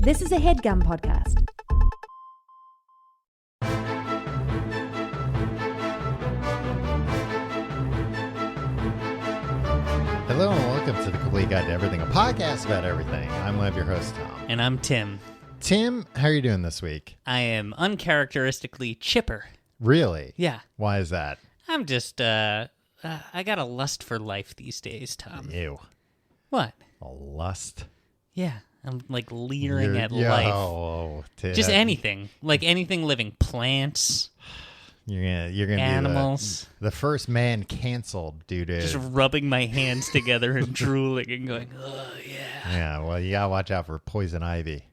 This is a HeadGum podcast. Hello and welcome to the Complete Guide to Everything, a podcast about everything. I'm one of your hosts, Tom. And I'm Tim. Tim, how are you doing this week? I am uncharacteristically chipper. Really? Yeah. Why is that? I'm just, I got a lust for life these days, Tom. Ew. What? A lust? Yeah. I'm like leering at life. Oh, Just anything. Like anything living. Plants. You're gonna animals. be the first man canceled due to Just rubbing my hands together and drooling and going, oh, yeah. Yeah, well, you gotta watch out for Poison Ivy.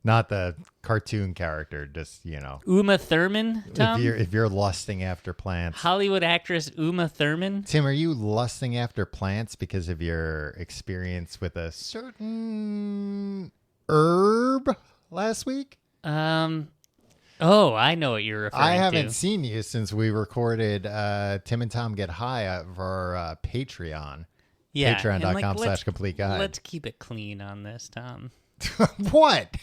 Not the cartoon character, just, Uma Thurman, Tom? If you're lusting after plants. Hollywood actress Uma Thurman? Tim, are you lusting after plants because of your experience with a certain herb last week? Oh, I know what you're referring to. I haven't seen you since we recorded Tim and Tom Get High for our Patreon. Yeah. Patreon.com/complete guide. Let's keep it clean on this, Tom. What?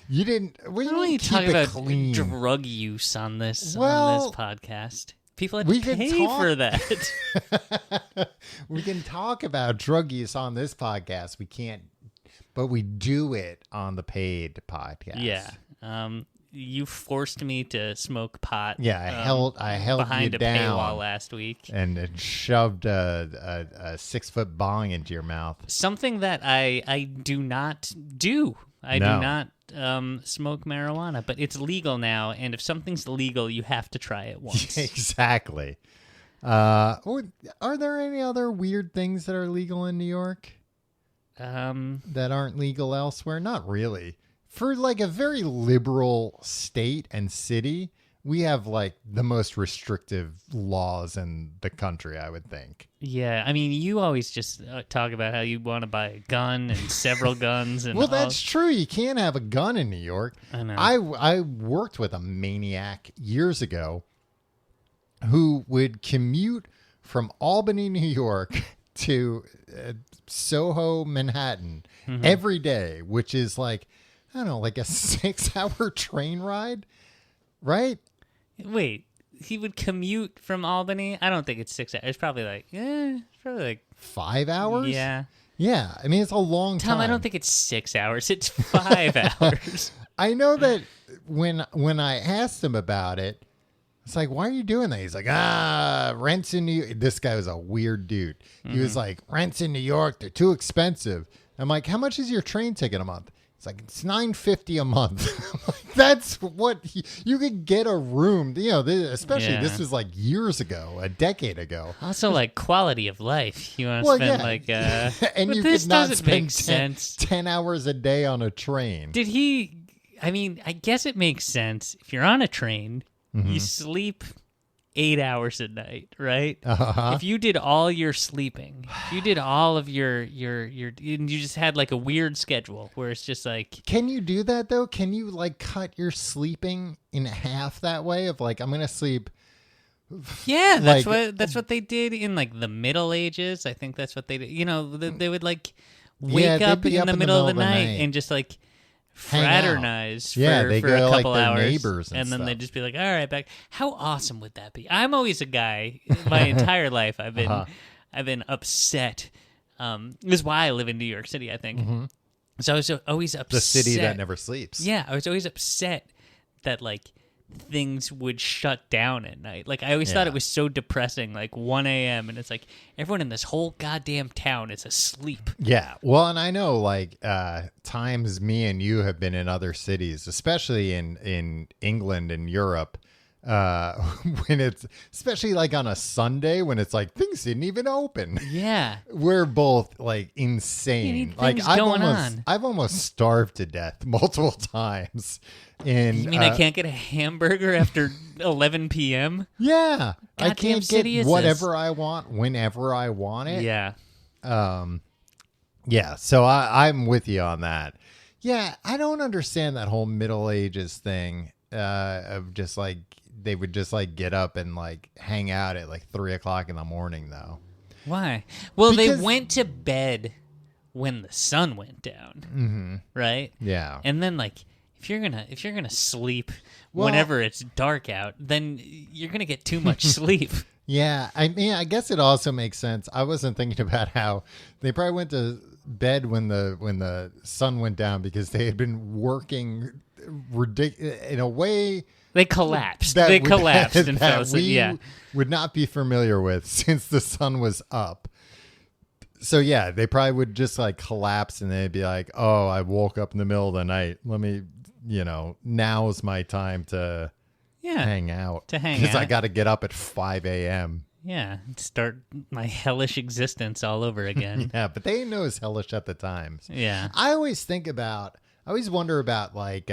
You didn't. We I don't want keep to talk it about clean. drug use on this podcast. People have we to can pay talk. for that. We can talk about drug use on this podcast. We can't, but we do it on the paid podcast. Yeah. You forced me to smoke pot. Yeah, I held behind you a down paywall last week, and it shoved a 6-foot bong into your mouth. Something that I do not do. I do not smoke marijuana, but it's legal now. And if something's legal, you have to try it once. Exactly. Are there any other weird things that are legal in New York that aren't legal elsewhere? Not really. For like a very liberal state and city, we have like the most restrictive laws in the country, I would think. Yeah, I mean, you always just talk about how you want to buy a gun and several guns. And well, that's true. You can't have a gun in New York. I know. I worked with a maniac years ago who would commute from Albany, New York to Soho, Manhattan every day, which is like, I don't know, like a 6-hour train ride, right? Wait, he would commute from Albany? I don't think it's 6 hours. It's probably like 5 hours? Yeah. Yeah, I mean, it's a long time. Tom, I don't think it's 6 hours. It's 5 hours. I know that when I asked him about it, it's like, why are you doing that? He's like, rents in New York. This guy was a weird dude. He was like, rents in New York, they're too expensive. I'm like, how much is your train ticket a month? It's like, it's $9.50 a month. Like, that's what you could get a room. Especially this was like years ago, a decade ago. Also, like quality of life. You want to spend like, and you could not spend 10 hours a day on a train. Did he? I mean, I guess it makes sense if you're on a train. You sleep 8 hours a night, right? Uh-huh. If you did all your sleeping, if you did all of your, and you just had like a weird schedule where it's just like, can you do that though? Can you like cut your sleeping in half that way? Of like, I'm gonna sleep. Yeah, that's what they did in like the Middle Ages. I think that's what they did. You know, they would like wake up in the middle of the night and just like fraternize for a couple hours, neighbors and then stuff. they'd just be like, all right, back. How awesome would that be? I'm always a guy. My entire life, I've been upset. This is why I live in New York City, I think. So I was always upset. The city that never sleeps. Yeah, I was always upset that like things would shut down at night. Like I always thought it was so depressing, like 1 a.m. and it's like everyone in this whole goddamn town is asleep. Yeah. Well, and I know like times me and you have been in other cities, especially in England and Europe, when it's especially like on a Sunday when it's like things didn't even open. Yeah. We're both like insane. Like I've almost starved to death multiple times. You mean I can't get a hamburger after 11 p.m.? Yeah. I can't get whatever this? I want whenever I want it. Yeah. Yeah. So I'm with you on that. Yeah. I don't understand that whole Middle Ages thing of just like they would just like get up and like hang out at like 3 o'clock in the morning though. Why? Well, they went to bed when the sun went down, right? Yeah. And then like if you're gonna sleep whenever it's dark out, then you're gonna get too much sleep. Yeah, I mean, I guess it also makes sense. I wasn't thinking about how they probably went to bed when the sun went down because they had been working in a way. They collapsed. They collapsed and fell asleep. Yeah, would not be familiar with since the sun was up. So yeah, they probably would just like collapse and they'd be like, "Oh, I woke up in the middle of the night. Let me, now's my time to hang out. Because I got to get up at 5 a.m. Yeah, start my hellish existence all over again. Yeah, but they didn't know it was hellish at the time. Yeah, I always wonder about like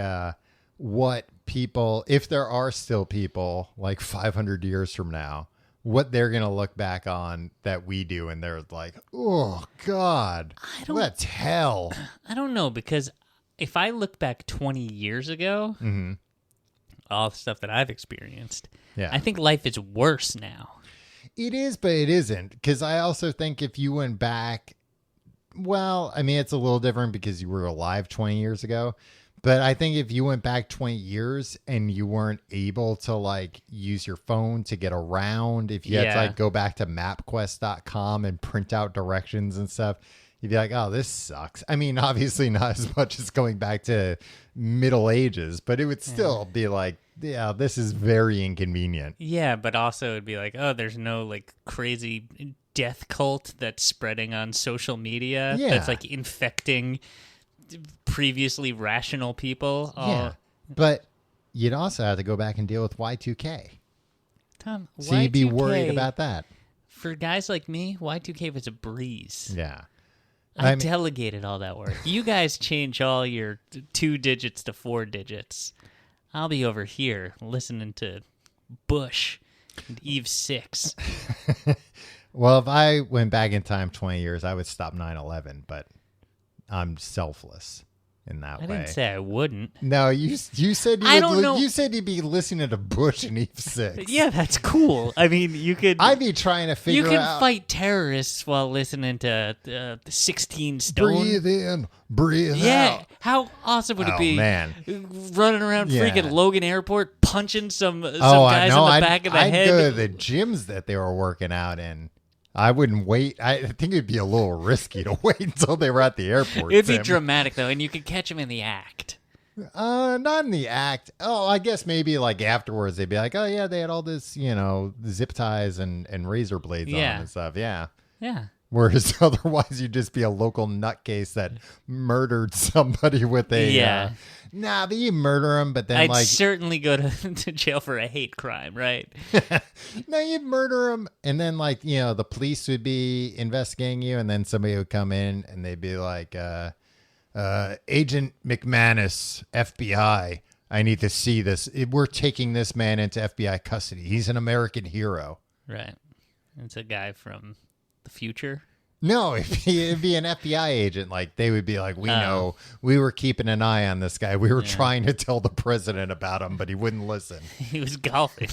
what people, if there are still people like 500 years from now, what they're going to look back on that we do. And they're like, oh, God, that's hell. I don't know, because if I look back 20 years ago, all the stuff that I've experienced, I think life is worse now. It is, but it isn't. Because I also think if you went back, well, I mean, it's a little different because you were alive 20 years ago. But I think if you went back 20 years and you weren't able to like use your phone to get around, if you had to like go back to mapquest.com and print out directions and stuff, you'd be like, oh, this sucks. I mean, obviously not as much as going back to Middle Ages, but it would still be like, yeah, this is very inconvenient. Yeah, but also it'd be like, oh, there's no like crazy death cult that's spreading on social media that's like infecting previously rational people. Yeah, but you'd also have to go back and deal with Y2K. Tom, so you'd be worried about that. For guys like me, Y2K was a breeze. Yeah. I delegated all that work. You guys change all your 2 digits to 4 digits. I'll be over here listening to Bush and Eve 6. Well, if I went back in time 20 years, I would stop 9/11, but I'm selfless in that way. I didn't say I wouldn't. No, you said I don't know. You said you'd be listening to Bush and Eve 6. Yeah, that's cool. I mean, you could. I'd be trying to figure out. You can fight terrorists while listening to 16 Stone. Breathe in, breathe out. Yeah, how awesome would it be? Man, running around freaking Logan Airport, punching some guys in the back of the head. I'd go to the gyms that they were working out in. I wouldn't wait. I think it'd be a little risky to wait until they were at the airport. It'd be dramatic, though, and you could catch them in the act. Not in the act. Oh, I guess maybe like afterwards they'd be like, oh, yeah, they had all this, zip ties and razor blades on and stuff. Yeah. Yeah. Whereas otherwise you'd just be a local nutcase that murdered somebody with a... but you murder him, but then I'd certainly go to jail for a hate crime, right? No, you'd murder him, and then the police would be investigating you, and then somebody would come in and they'd be like, Agent McManus, FBI, I need to see this. We're taking this man into FBI custody. He's an American hero. Right. It's a guy from the future. No, it'd be an FBI agent. Like they would be like, we know, we were keeping an eye on this guy. We were trying to tell the president about him, but he wouldn't listen. He was golfing.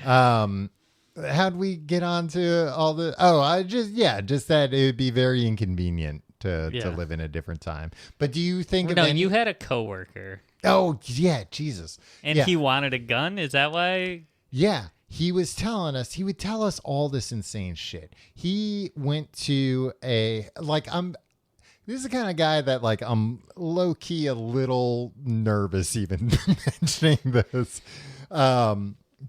How'd we get on to all the? Oh, just that it would be very inconvenient to live in a different time. But do you think? You had a coworker. Oh yeah, Jesus. And he wanted a gun. Is that why? Yeah. He was telling us, he would tell us all this insane shit. He went to this is the kind of guy that I'm low key a little nervous even mentioning this.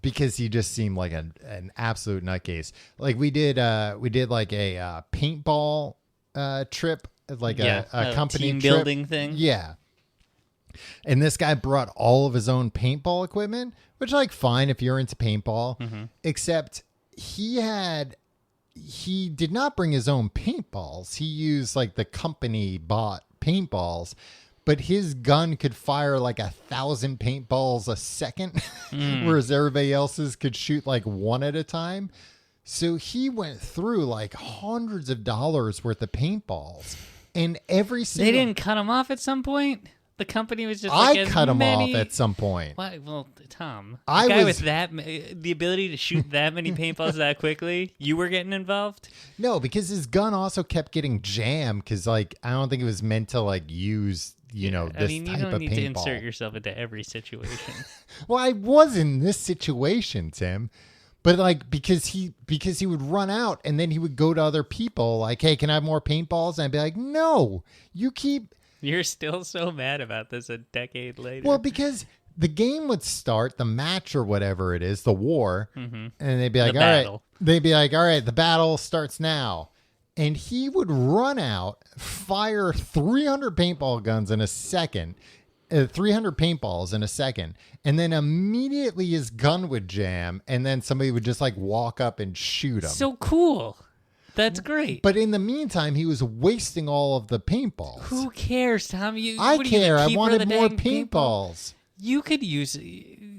Because he just seemed like an absolute nutcase. Like we did like a paintball trip, like a company team trip. Building thing. Yeah. And this guy brought all of his own paintball equipment, which fine if you're into paintball, except he did not bring his own paintballs. He used the company bought paintballs, but his gun could fire 1,000 paintballs a second, whereas everybody else's could shoot one at a time. So he went through hundreds of dollars worth of paintballs, and every single... They didn't cut him off at some point? The company was just I cut him off at some point. Why? Well, Tom, with the ability to shoot that many paintballs that quickly, you were getting involved? No, because his gun also kept getting jammed because, like, I don't think it was meant to, like, use, this type of paintball. You don't need to insert yourself into every situation. Well, I was in this situation, Tim. But, like, because he would run out and then he would go to other people like, hey, can I have more paintballs? And I'd be like, no, you keep... You're still so mad about this a decade later. Well, because the game would start, the match or whatever it is, the war, and they'd be like, all right. They'd be like, all right, the battle starts now. And he would run out, fire 300 paintball guns in a second, 300 paintballs in a second, and then immediately his gun would jam, and then somebody would just, like, walk up and shoot him. So cool. That's great. But in the meantime, he was wasting all of the paintballs. Who cares, Tom? I care. I wanted more paintballs. You could use...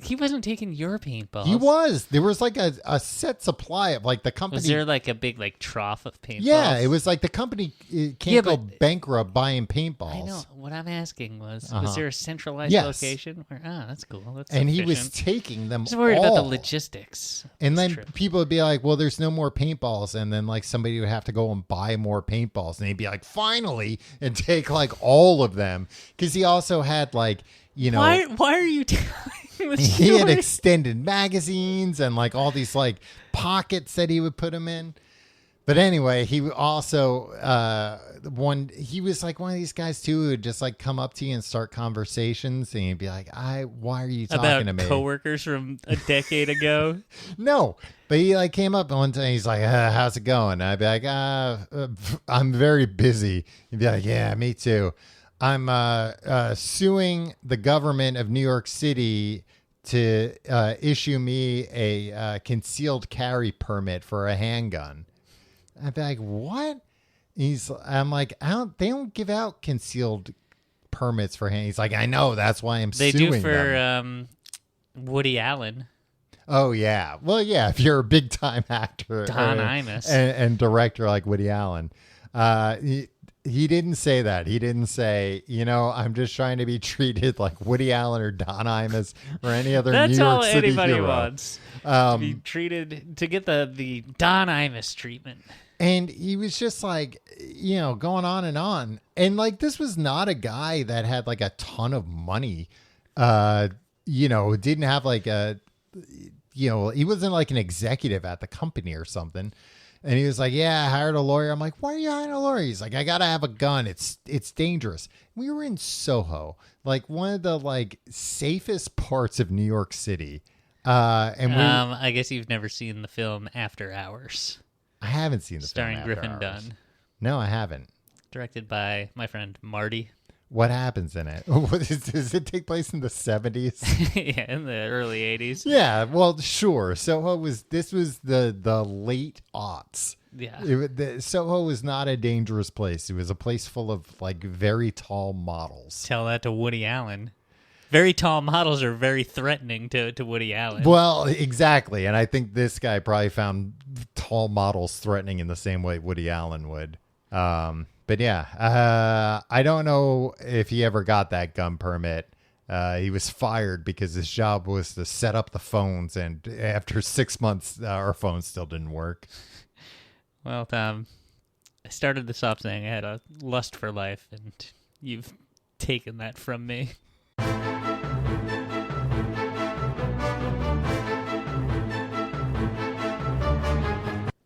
He wasn't taking your paintballs. He was. There was like a set supply of, like, the company. Was there like a big, like, trough of paintballs? Yeah, it was like the company can't go bankrupt buying paintballs. I know. What I'm asking was there a centralized location? That's cool. That's and efficient. he was taking them all. I was worried about the logistics. And then people would be like, well, there's no more paintballs. And then, like, somebody would have to go and buy more paintballs. And he'd be like, finally, and take, like, all of them. Because he also had, like, Why are you telling this He story? had extended magazines and, like, all these, like, pockets that he would put them in. But anyway, he also he was like one of these guys too who would just, like, come up to you and start conversations, and he'd be like, why are you talking to me? About coworkers from a decade ago? No, but he, like, came up one time. He's like, how's it going? And I'd be like, I'm very busy. He'd be like, yeah, me too. I'm suing the government of New York City to issue me a concealed carry permit for a handgun. I'd be like, what? I'm like, they don't give out concealed permits for hand. He's like, I know, that's why I'm suing them. They do for Woody Allen. Oh, yeah. Well, yeah, if you're a big time actor Don Imus. and director like Woody Allen. He didn't say that. He didn't say, I'm just trying to be treated like Woody Allen or Don Imus or any other New York City hero. That's all anybody wants. To be treated, to get the Don Imus treatment. And he was just like, going on and on. And, like, this was not a guy that had, like, a ton of money. Didn't have, like, he wasn't like an executive at the company or something. And he was like, yeah, I hired a lawyer. I'm like, why are you hiring a lawyer? He's like, I got to have a gun. It's dangerous. We were in Soho, like one of the, like, safest parts of New York City. I guess you've never seen the film After Hours. I haven't seen the film After Griffin Hours. Dunn. No, I haven't. Directed by my friend Marty. What happens in it? Does it take place in the 70s? Yeah, in the early 80s. Yeah, well, sure. Soho this was the late aughts. Yeah. Soho was not a dangerous place. It was a place full of, like, very tall models. Tell that to Woody Allen. Very tall models are very threatening to Woody Allen. Well, exactly. And I think this guy probably found tall models threatening in the same way Woody Allen would. But yeah, I don't know if he ever got that gun permit. He was fired because his job was to set up the phones, and after 6 months, our phones still didn't work. Well, Tom, I started this off saying I had a lust for life, and you've taken that from me.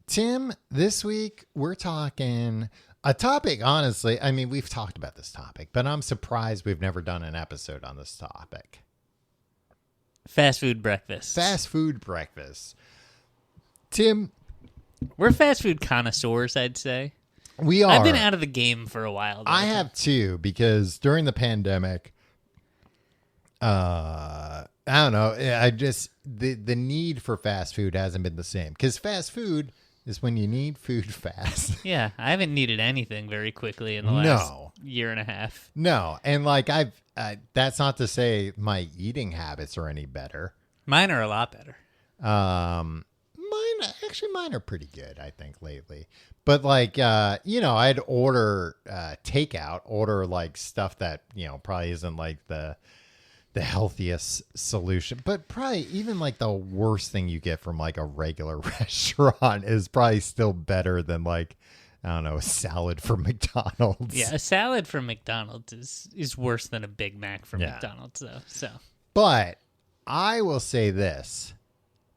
Tim, this week we're talking a topic, honestly. I mean, we've talked about this topic, but I'm surprised we've never done an episode on this topic. Fast food breakfast. Fast food breakfast. Tim. We're fast food connoisseurs, I'd say. We are. I've been out of the game for a while. I have too, because during the pandemic, I don't know. I just, the need for fast food hasn't been the same, because fast food is when you need food fast. Yeah, I haven't needed anything very quickly in the last year and a half. No, and, like, that's not to say my eating habits are any better. Mine are a lot better. Mine actually mine are pretty good, I think, lately. But like, I'd order takeout, order like stuff that, probably isn't like the healthiest solution, but probably even like the worst thing you get from like a regular restaurant is probably still better than like, I don't know, a salad from McDonald's. Yeah, a salad from McDonald's is worse than a Big Mac from McDonald's, though. So, but I will say this.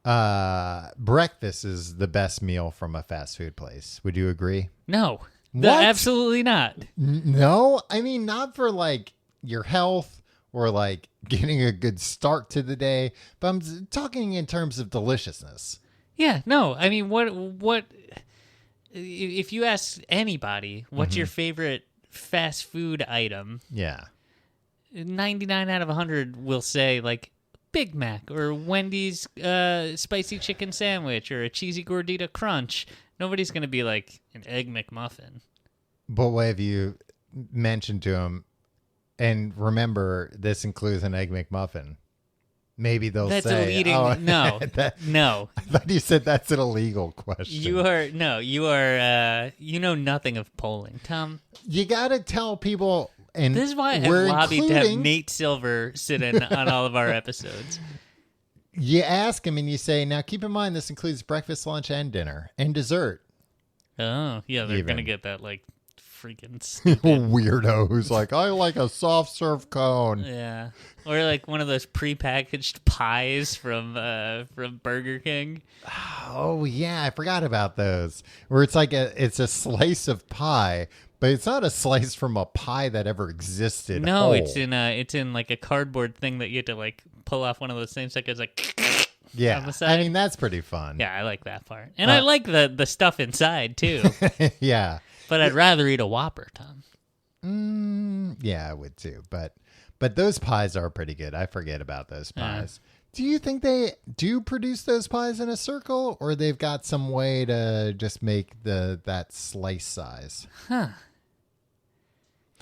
Breakfast is the best meal from a fast food place. Would you agree? No. Absolutely not. No? I mean, not for like your health or like getting a good start to the day, but I'm talking in terms of deliciousness. Yeah, no. I mean, what if you ask anybody, what's your favorite fast food item? Yeah. 99 out of 100 will say like Big Mac or Wendy's spicy chicken sandwich or a cheesy gordita crunch. Nobody's going to be like an Egg McMuffin. But what have you mentioned to them? And remember, this includes an Egg McMuffin. Maybe they'll that's say, illegal. No, no. I thought you said that's an illegal question. You are, you know nothing of polling, Tom. You got to tell people. And this is why I lobbied to have Nate Silver sit in on all of our episodes. You ask him and you say, now keep in mind this includes breakfast, lunch, and dinner, and dessert. Oh, yeah, they're going to get that, like, freaking weirdo who's like, I like a soft serve cone. Yeah. Or like one of those prepackaged pies from Burger King. Oh, yeah, I forgot about those. Where it's like it's a slice of pie, but it's not a slice from a pie that ever existed. No, it's in like a cardboard thing that you have to like pull off one of those things that goes like yeah. on the side. I mean, that's pretty fun. Yeah, I like that part. And I like the stuff inside too. Yeah. But I'd rather eat a Whopper, Tom. Yeah, I would too. But those pies are pretty good. I forget about those pies. Do you think they do produce those pies in a circle, or they've got some way to just make that slice size? Huh.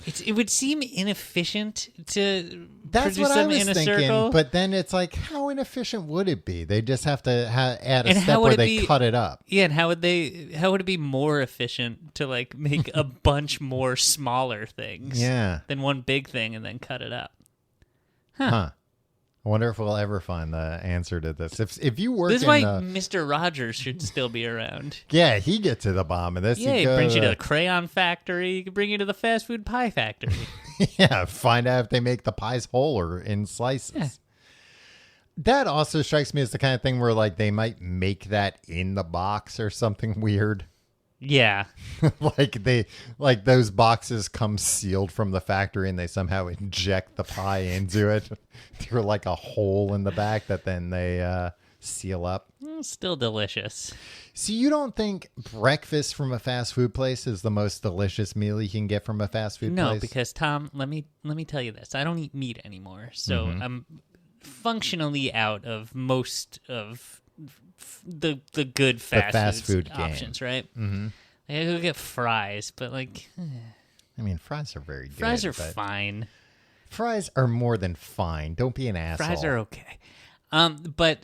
It would seem inefficient to That's produce what them I was in a thinking, circle. but then it's like, how inefficient would it be? They just have to add a step where they cut it up. Yeah, and how would it be more efficient to like make a bunch more smaller things? Yeah. Than one big thing and then cut it up. Huh. I wonder if we'll ever find the answer to this. If you work, this is why Mr. Rogers should still be around. Yeah, he gets to the bottom of this. Yeah, he brings you to the crayon factory. He can bring you to the fast food pie factory. Yeah, find out if they make the pies whole or in slices. Yeah. That also strikes me as the kind of thing where like they might make that in the box or something weird. Yeah. like those boxes come sealed from the factory and they somehow inject the pie into it through like a hole in the back that then they seal up. Still delicious. So you don't think breakfast from a fast food place is the most delicious meal you can get from a fast food place? No, because Tom, let me tell you this. I don't eat meat anymore. So I'm functionally out of most of the good fast food options, right? Mm-hmm. Like, I could get fries, but like, I mean, fries are very good. Fries are fine. Fries are more than fine. Don't be an asshole. Fries are okay, but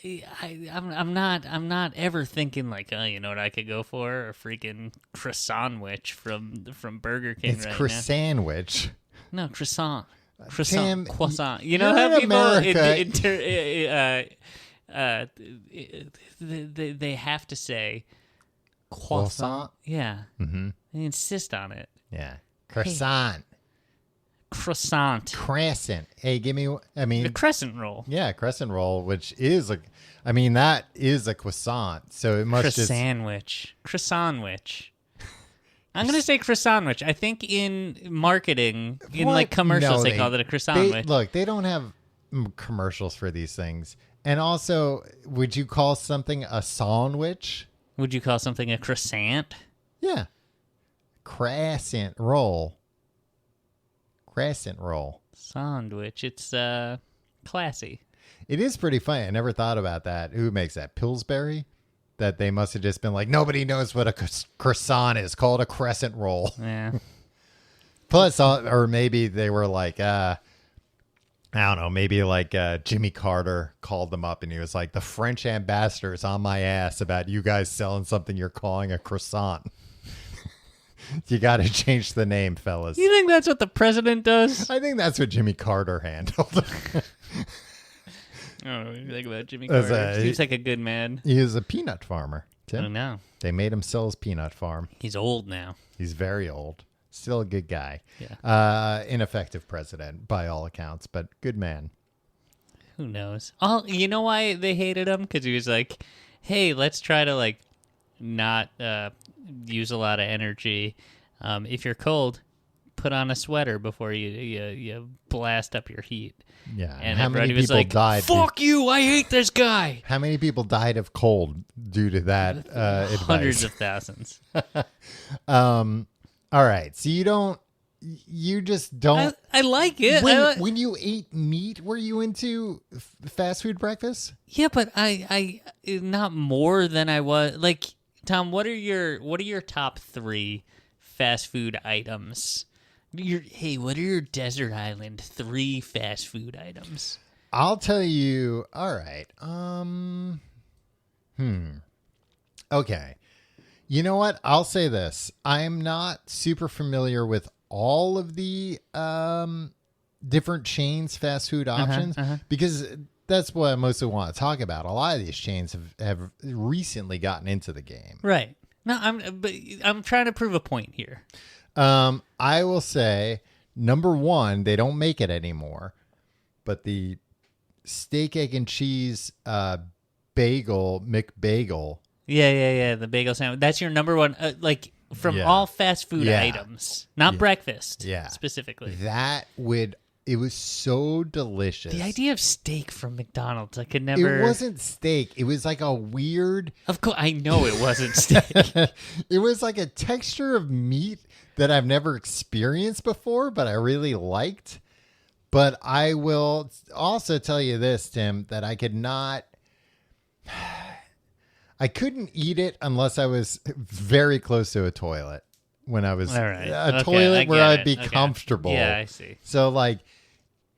I'm not ever thinking like, oh, you know what I could go for? A freaking croissant-wich from Burger King. It's croissant-wich. No, croissant. Tim, croissant. You know how people they have to say croissant. Yeah. Mm-hmm. They insist on it. Yeah. Croissant. Hey. Croissant. Crescent. Hey, give me. I mean, a crescent roll. Yeah, crescent roll, which is that is a croissant. So it must croissant-wich. Croissant-wich. I'm going to say croissant-wich. I think in marketing, in like commercials, they call it a croissant-wich. Look, they don't have commercials for these things. And also, would you call something a sandwich? Would you call something a croissant? Yeah. Crescent roll. Crescent roll. Sandwich. It's classy. It is pretty funny. I never thought about that. Who makes that? Pillsbury? That they must have just been like, nobody knows what a croissant is. Call it a crescent roll. Yeah. Plus, or maybe they were like, I don't know, maybe like Jimmy Carter called them up and he was like, the French ambassador is on my ass about you guys selling something you're calling a croissant. You got to change the name, fellas. You think that's what the president does? I think that's what Jimmy Carter handled. I don't know what you think about Jimmy Carter. Seems like a good man. He is a peanut farmer, Tim. I know. They made him sell his peanut farm. He's old now. He's very old. Still a good guy. Yeah. Ineffective president by all accounts, but good man. Who knows? Oh, you know why they hated him? Because he was like, hey, let's try to like not use a lot of energy. If you're cold, put on a sweater before you blast up your heat. Yeah. And how many people died? Fuck you! I hate this guy. How many people died of cold due to that advice? Hundreds of thousands. All right. So you just don't. I like it. When you ate meat, were you into fast food breakfast? Yeah, but I not more than I was. Like, Tom, what are your top 3 fast food items? What are your desert island 3 fast food items? I'll tell you. All right. Okay. You know what? I'll say this. I'm not super familiar with all of the different chains, fast food options, because that's what I mostly want to talk about. A lot of these chains have recently gotten into the game. Right. No, I'm trying to prove a point here. I will say, number 1, they don't make it anymore, but the steak, egg, and cheese bagel, McBagel. Yeah. The bagel sandwich. That's your number 1, from all fast food items, not breakfast specifically. It was so delicious. The idea of steak from McDonald's, I could never. It wasn't steak. It was like a weird. Of course, I know it wasn't steak. It was like a texture of meat that I've never experienced before, but I really liked. But I will also tell you this, Tim, that I couldn't eat it unless I was very close to a toilet. When I was toilet where I'd be comfortable. Yeah, I see. So like,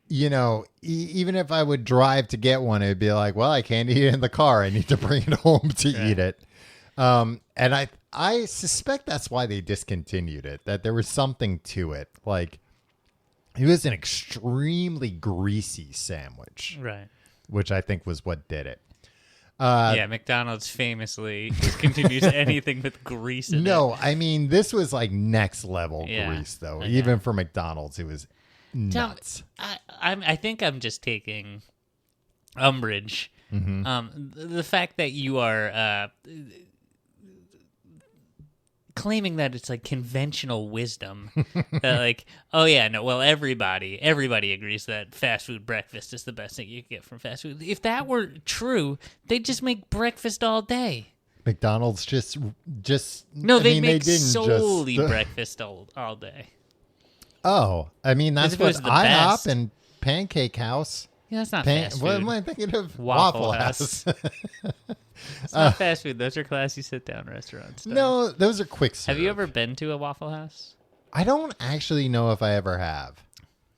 even if I would drive to get one, it'd be like, well, I can't eat it in the car. I need to bring it home to eat it. And I suspect that's why they discontinued it, that there was something to it. Like, it was an extremely greasy sandwich. Right. Which I think was what did it. McDonald's famously discontinues anything with grease in it. No, I mean, this was like next level grease, though. Okay. Even for McDonald's, it was nuts. I think I'm just taking umbrage. The fact that you are claiming that it's like conventional wisdom that like, oh yeah, no, well, everybody agrees that fast food breakfast is the best thing you can get from fast food. If that were true, they'd just make breakfast all day. McDonald's just no, they make solely breakfast all day. Oh, I mean, that's what IHOP and Pancake House. Yeah, that's not fast food. What am I thinking of? Waffle House. It's not fast food. Those are classy sit-down restaurants. No, those are quick serve. Have you ever been to a Waffle House? I don't actually know if I ever have.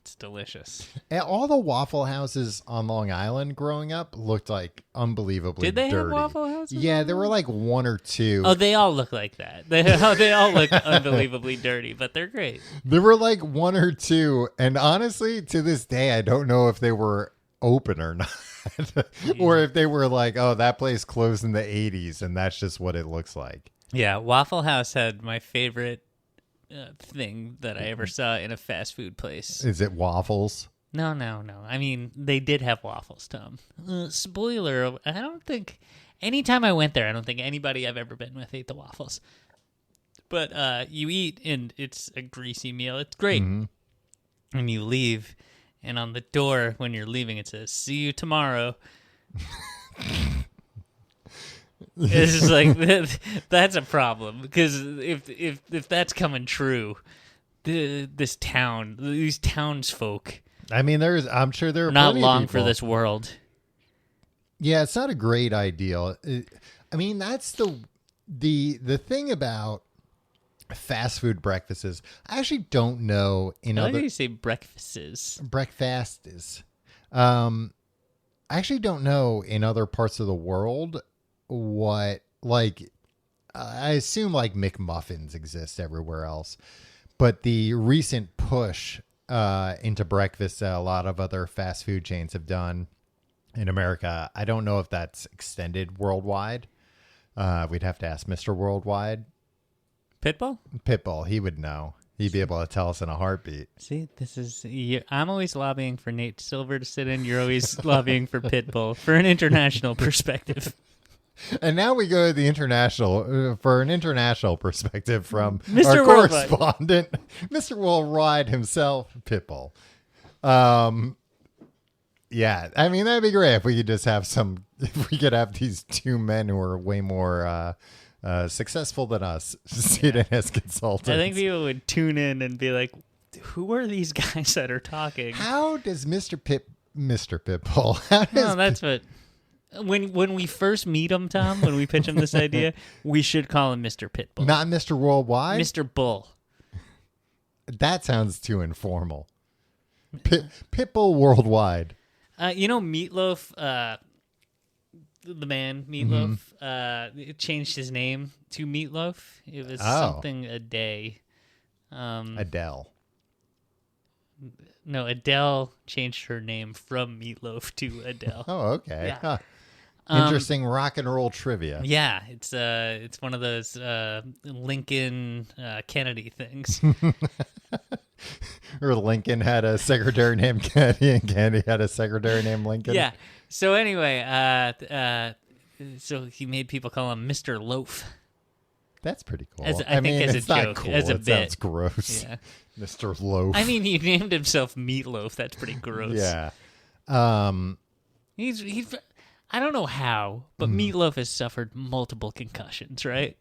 It's delicious. All the Waffle Houses on Long Island growing up looked like unbelievably dirty. Did they have Waffle Houses? Yeah, there were like 1 or 2. Oh, they all look like that. They all look unbelievably dirty, but they're great. There were like 1 or 2, and honestly, to this day, I don't know if they were open or not. Or if they were like, oh, that place closed in the 80s and that's just what it looks like. Yeah, Waffle House had my favorite thing that I ever saw in a fast food place. Is it waffles? No. I mean, they did have waffles, Tom. Spoiler, I don't think, anytime I went there, I don't think anybody I've ever been with ate the waffles. But you eat and it's a greasy meal. It's great. Mm-hmm. And you leave. And on the door, when you're leaving, it says, "See you tomorrow." It's just like that's a problem because if that's coming true, these townsfolk. I mean, I'm sure there are not long for this world. Yeah, it's not a great ideal. I mean, that's the thing about fast food breakfasts. I actually don't know. How do you say breakfasts? Breakfast is. I actually don't know in other parts of the world what, like, I assume like McMuffins exist everywhere else, but the recent push into breakfast that a lot of other fast food chains have done in America, I don't know if that's extended worldwide. We'd have to ask Mr. Worldwide. Pitbull, he would know. He'd be able to tell us in a heartbeat. See, I'm always lobbying for Nate Silver to sit in. You're always lobbying for Pitbull for an international perspective. And now we go to the international for an international perspective from Mr. our Worldwide. Correspondent, Mr. Worldwide himself, Pitbull. Yeah, I mean, that'd be great if we could just have if we could have these two men who are way more successful than us sit in as consultants. I think people would tune in and be like, who are these guys that are talking? How does Mr. Pitbull? That's what. When we first meet him, Tom, when we pitch him this idea, we should call him Mr. Pitbull. Not Mr. Worldwide? Mr. Bull. That sounds too informal. Pitbull Worldwide. Meatloaf, the man Meatloaf, changed his name to Meatloaf. It was something a day. Adele. No, Adele changed her name from Meatloaf to Adele. Oh, okay. Yeah. Huh. Interesting rock and roll trivia. Yeah, it's one of those Lincoln Kennedy things. Or Lincoln had a secretary named Kennedy, and Kennedy had a secretary named Lincoln. Yeah. So anyway, so he made people call him Mr. Loaf. That's pretty cool. I think as a joke, cool. as a it bit. Sounds gross. Yeah. Mr. Loaf. I mean, he named himself Meatloaf. That's pretty gross. Yeah. He's I don't know how, but Meatloaf has suffered multiple concussions, right?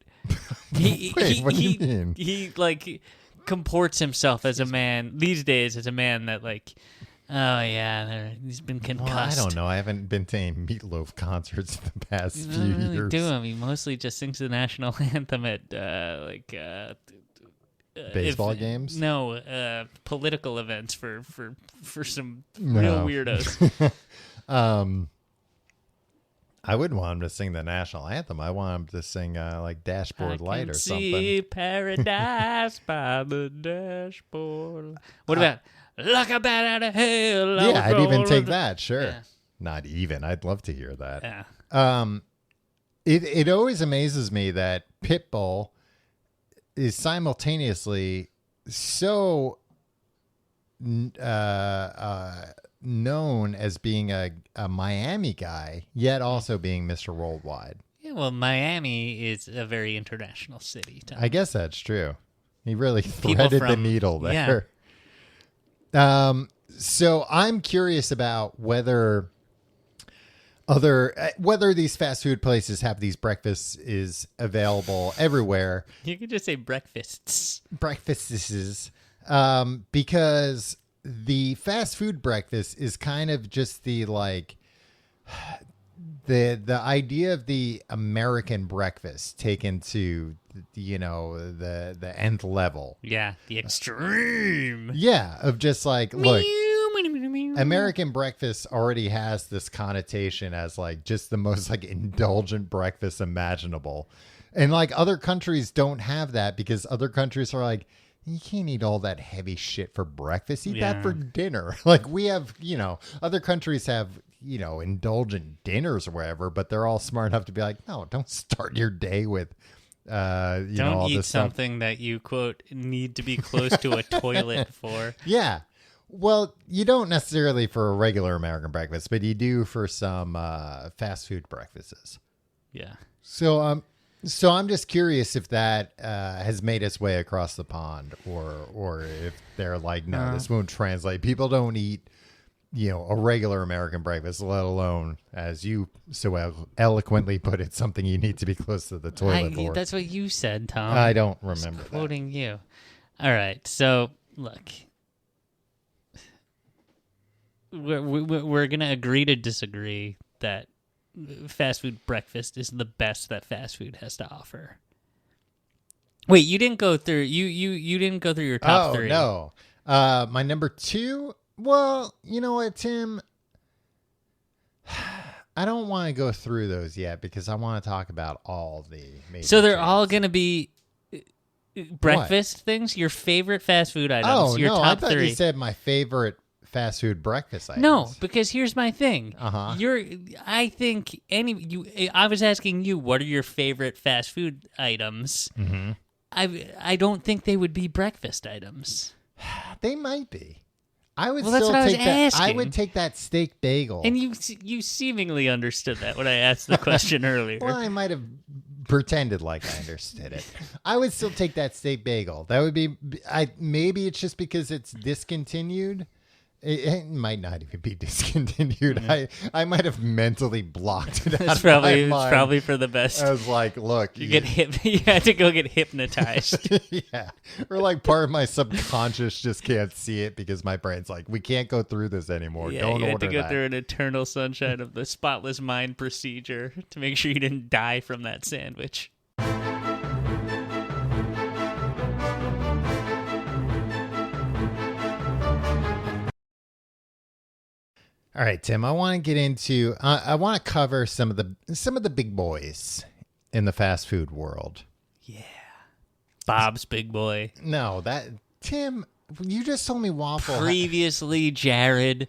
Wait, what do you mean? He like comports himself as a man these days, as a man that like, oh yeah, he's been concussed. Well, I don't know. I haven't been to any Meatloaf concerts in the past few doesn't really years. do him. He mostly just sings the national anthem at baseball games. No, political events for some real weirdos. I wouldn't want him to sing the national anthem. I want him to sing like Dashboard Light or something. See paradise by the dashboard. What about like a bat out of hell? Yeah, I'd even take that. Sure. Yeah. Not even. I'd love to hear that. Yeah. It always amazes me that Pitbull is simultaneously so known as being a Miami guy, yet also being Mr. Worldwide. Yeah, well, Miami is a very international city, Tom. I guess that's true. He really threaded the needle there. Yeah. So I'm curious about whether these fast food places have these breakfasts is available everywhere. You could just say breakfasts. Breakfasts, because the fast food breakfast is kind of just the like the idea of the American breakfast taken to the nth level. Yeah, the extreme. Yeah, of just like, look, American breakfast already has this connotation as like just the most like indulgent breakfast imaginable. And like other countries don't have that because other countries are like, you can't eat all that heavy shit for breakfast. Eat that for dinner. Like we have, other countries have, indulgent dinners or whatever, but they're all smart enough to be like, no, don't start your day with, don't all eat this stuff. Something that you, quote, need to be close to a toilet for. Yeah. Well, you don't necessarily for a regular American breakfast, but you do for some fast food breakfasts. Yeah. So I'm just curious if that has made its way across the pond, or if they're like, no, this won't translate. People don't eat, a regular American breakfast, let alone, as you so eloquently put it, something you need to be close to the toilet for. That's what you said, Tom. I don't remember that. Quoting you. All right. So look, we're gonna agree to disagree that fast food breakfast is the best that fast food has to offer. Wait, you didn't go through you didn't go through your top three. Oh no. My number 2, well, you know what, Tim? I don't want to go through those yet because I want to talk about all the major So they're chains. all going to be breakfast things? Your favorite fast food items? Oh, your no, top I thought three. you said my favorite fast food breakfast items. No, because here's my thing. Uh-huh. I was asking you, what are your favorite fast food items? Mm-hmm. I don't think they would be breakfast items. They might be. I would Well, that's still what I was take that. I asking. would take that steak bagel. And you seemingly understood that when I asked the question earlier. Well, I might have pretended like I understood it. I would still take that steak bagel. That would be. Maybe it's just because it's discontinued. It might not even be discontinued. Mm-hmm. I might have mentally blocked it out It's of my probably mind. For the best. I was like, look, You had to go get hypnotized. yeah, or like part of my subconscious just can't see it because my brain's like, we can't go through this anymore. Yeah, Don't you had order to go that. through an eternal sunshine of the spotless mind procedure to make sure you didn't die from that sandwich. All right, Tim. I want to get into. I want to cover some of the big boys in the fast food world. Yeah, Bob's Big Boy. No, that Tim. You just told me Waffle. Previously, Jared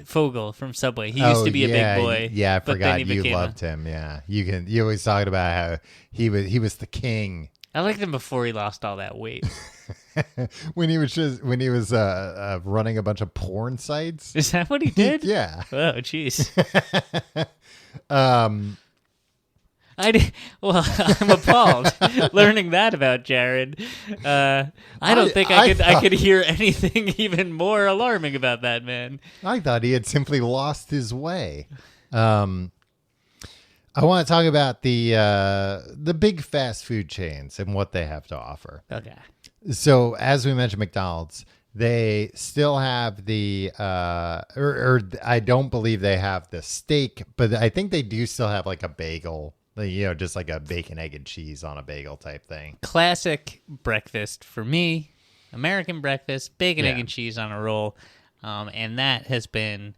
Fogle from Subway. He used to be a big boy. Yeah, I but then forgot he you became loved him. Yeah, you always talked about how he was the king. I liked him before he lost all that weight. when he was running a bunch of porn sites. Is that what he did? Yeah. Oh, jeez. Well, I'm appalled learning that about Jared. I don't think I could hear anything even more alarming about that man. I thought he had simply lost his way. I want to talk about the big fast food chains and what they have to offer. Okay. So, as we mentioned, McDonald's, they still have the, or I don't believe they have the steak, but I think they do still have like a bagel, just like a bacon, egg, and cheese on a bagel type thing. Classic breakfast for me, American breakfast, bacon, egg, and cheese on a roll. And that has been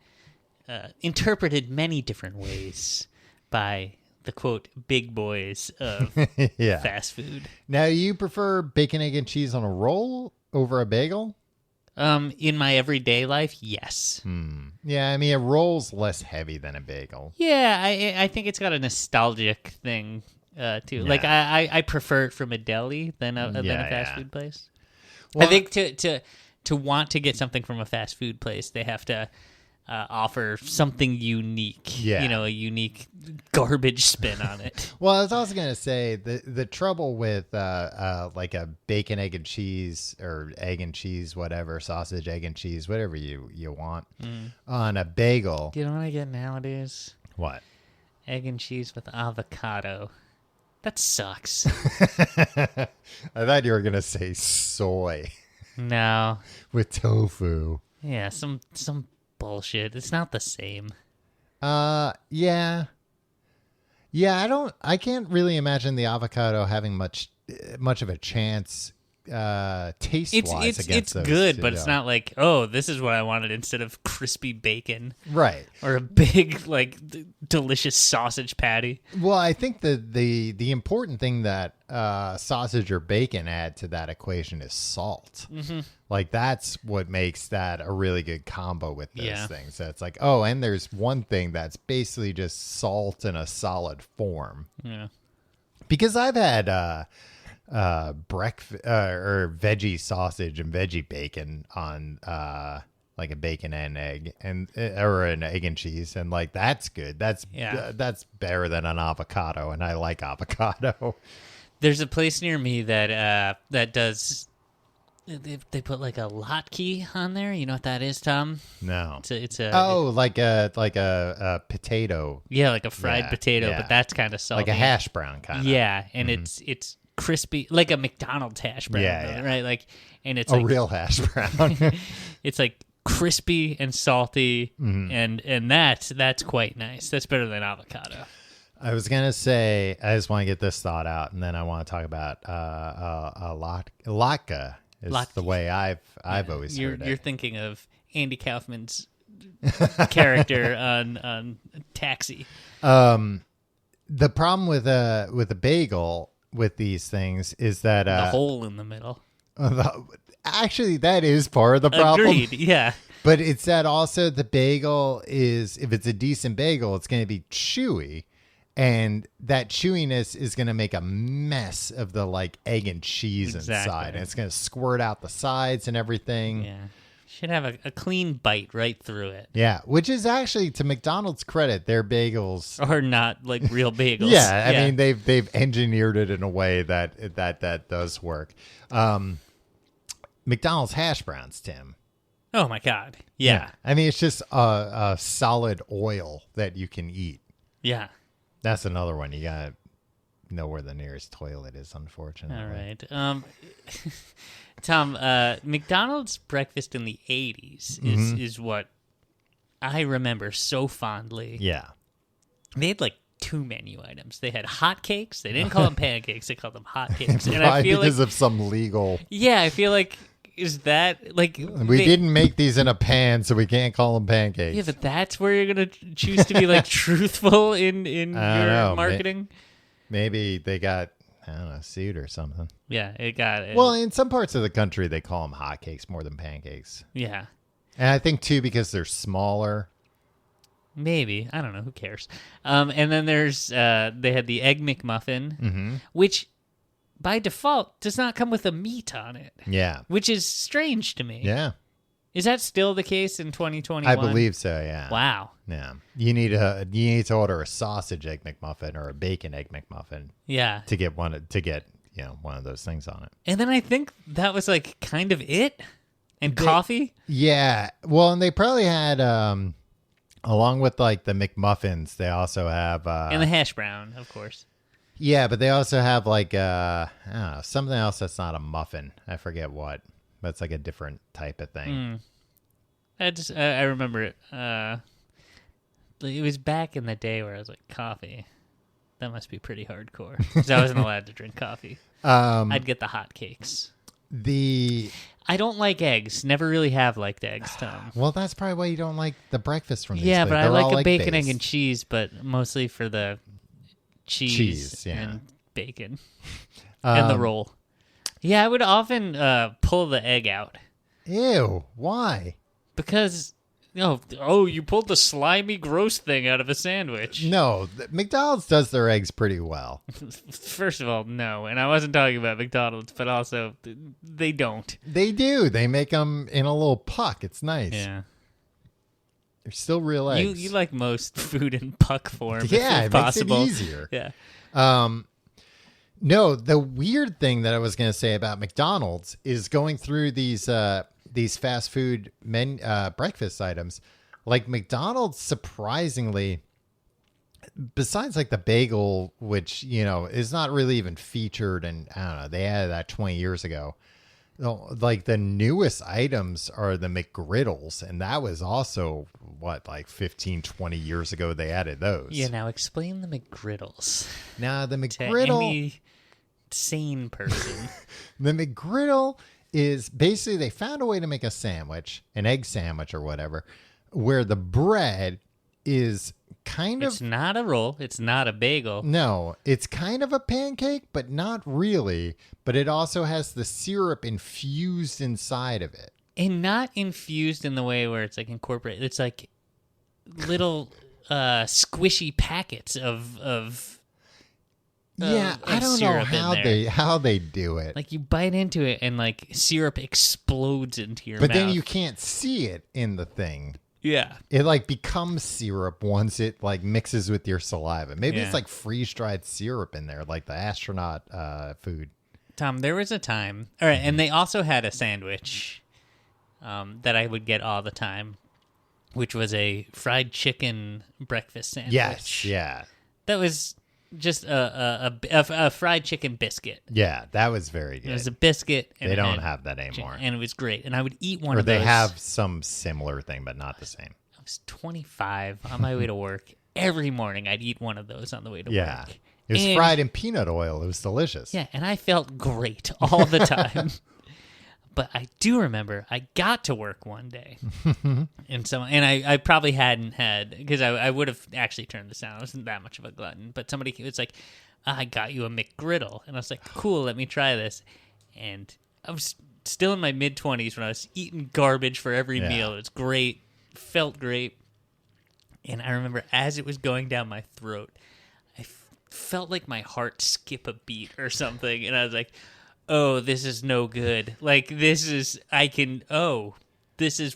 interpreted many different ways by the quote big boys of fast food. Now, you prefer bacon, egg, and cheese on a roll over a bagel? In my everyday life, yes. Yeah, I mean, a roll's less heavy than a bagel. Yeah, I think it's got a nostalgic thing too. Yeah. Like I prefer it from a deli than a fast food place. Well, I think to want to get something from a fast food place, they have to offer something unique. Yeah. A unique garbage spin on it. Well, I was also going to say the trouble with like a bacon, egg, and cheese or egg and cheese, whatever, sausage, egg, and cheese, whatever you want on a bagel. Do you know what I get nowadays? What? Egg and cheese with avocado. That sucks. I thought you were going to say soy. No. With tofu. Yeah, some bullshit. It's not the same. Yeah, I can't really imagine the avocado having much of a chance taste wise against it's those good, two, but it's not like, oh, this is what I wanted instead of crispy bacon, right? Or a big delicious sausage patty. Well, I think the important thing that sausage or bacon add to that equation is salt. Mm-hmm. Like that's what makes that a really good combo with those things. So it's like, oh, and there's one thing that's basically just salt in a solid form. Yeah, because I've had breakfast or veggie sausage and veggie bacon on like a bacon and egg or an egg and cheese, and like that's good. That's better than an avocado, and I like avocado. There's a place near me that does. They put like a latke on there. You know what that is, Tom? No. It's a like a potato. Yeah, like a fried potato, but that's kind of salty. Like a hash brown kind of. Yeah, and it's crispy, like a McDonald's hash brown, right? Like, and it's a like, real hash brown. It's like crispy and salty, and that's quite nice. That's better than avocado. I was gonna say, I just want to get this thought out, and then I want to talk about latke. Is the way I've always heard it. You're thinking of Andy Kaufman's character on Taxi. The problem with a bagel with these things is that the hole in the middle. Actually, that is part of the problem. Agreed. Yeah. But it's that also the bagel is, if it's a decent bagel, it's going to be chewy. And that chewiness is going to make a mess of the like egg and cheese inside. And it's going to squirt out the sides and everything. Yeah. Should have a clean bite right through it. Yeah. Which is actually, to McDonald's credit, their bagels are not like real bagels. Yeah. I mean, they've engineered it in a way that does work. McDonald's hash browns, Tim. Oh my God. Yeah. I mean, it's just a solid oil that you can eat. Yeah. That's another one. You gotta know where the nearest toilet is, unfortunately. All right. Tom, McDonald's breakfast in the 80s is what I remember so fondly. Yeah. They had like 2 menu items. They had hot cakes. They didn't call them pancakes. They called them hot cakes. And I feel because of some legal. Yeah, I feel like is that like we didn't make these in a pan, so we can't call them pancakes. Yeah, but that's where you're gonna choose to be like truthful in your marketing. Maybe they got sued or something. Yeah, it got it. Well, in some parts of the country, they call them hotcakes more than pancakes. Yeah, and I think too because they're smaller. Maybe, I don't know. Who cares? And then there's they had the Egg McMuffin, which by default does not come with a meat on it. Yeah, which is strange to me. Yeah, is that still the case in 2021? I believe so. Yeah. Wow. Yeah, you need to order a sausage Egg McMuffin or a bacon Egg McMuffin. Yeah, to get one of those things on it. And then I think that was like kind of it. And coffee. Yeah, well, and they probably had. Along with like the McMuffins, they also have and the hash brown, of course. Yeah, but they also have like something else that's not a muffin. I forget what, but it's like a different type of thing. I remember it. It was back in the day where I was like, coffee. That must be pretty hardcore because I wasn't allowed to drink coffee. I'd get the hot cakes. I don't like eggs. Never really have liked eggs, Tom. Well, that's probably why you don't like the breakfast from these. Yeah, but I like a bacon, egg, and cheese, but mostly for the cheese and bacon and the roll. Yeah, I would often pull the egg out. Ew, why? Because, you pulled the slimy, gross thing out of a sandwich. No, McDonald's does their eggs pretty well. First of all, no. And I wasn't talking about McDonald's, but also, they don't. They do. They make them in a little puck. It's nice. Yeah. They're still real eggs. You like most food in puck form. Yeah, it makes it easier. Yeah. No, the weird thing that I was going to say about McDonald's is going through these fast food breakfast items. Like McDonald's, surprisingly, besides like the bagel, which, is not really even featured, and I don't know, they added that 20 years ago. Like the newest items are the McGriddles, and that was also like 15, 20 years ago they added those. Yeah, now explain the McGriddles. Now the McGriddle, to any sane person. The McGriddle is basically they found a way to make a sandwich, an egg sandwich or whatever, where the bread is it's not a roll. It's not a bagel. No, it's kind of a pancake, but not really. But it also has the syrup infused inside of it. And not infused in the way where it's like incorporated. It's like little squishy packets of yeah, I don't know how they do it. Like you bite into it and like syrup explodes into your mouth. But then you can't see it in the thing. Yeah. It like becomes syrup once it like mixes with your saliva. Maybe it's like freeze-dried syrup in there, like the astronaut food. Tom, there was a time. All right, and they also had a sandwich that I would get all the time, which was a fried chicken breakfast sandwich. Yes, yeah. That was just a fried chicken biscuit. Yeah, that was very good. It was a biscuit. And they don't have that anymore. And it was great. And I would eat one of those. Or they have some similar thing, but not the same. I was 25 on my way to work. Every morning I'd eat one of those on the way to work. It was fried in peanut oil. It was delicious. Yeah, and I felt great all the time. But I do remember I got to work one day, and I probably hadn't had, because I would have actually turned this down. I wasn't that much of a glutton, but somebody was like, "I got you a McGriddle," and I was like, "Cool, let me try this." And I was still in my mid-20s when I was eating garbage for every meal. It was great, felt great, and I remember as it was going down my throat, I felt like my heart skip a beat or something, and I was like, oh, this is no good. Like, this is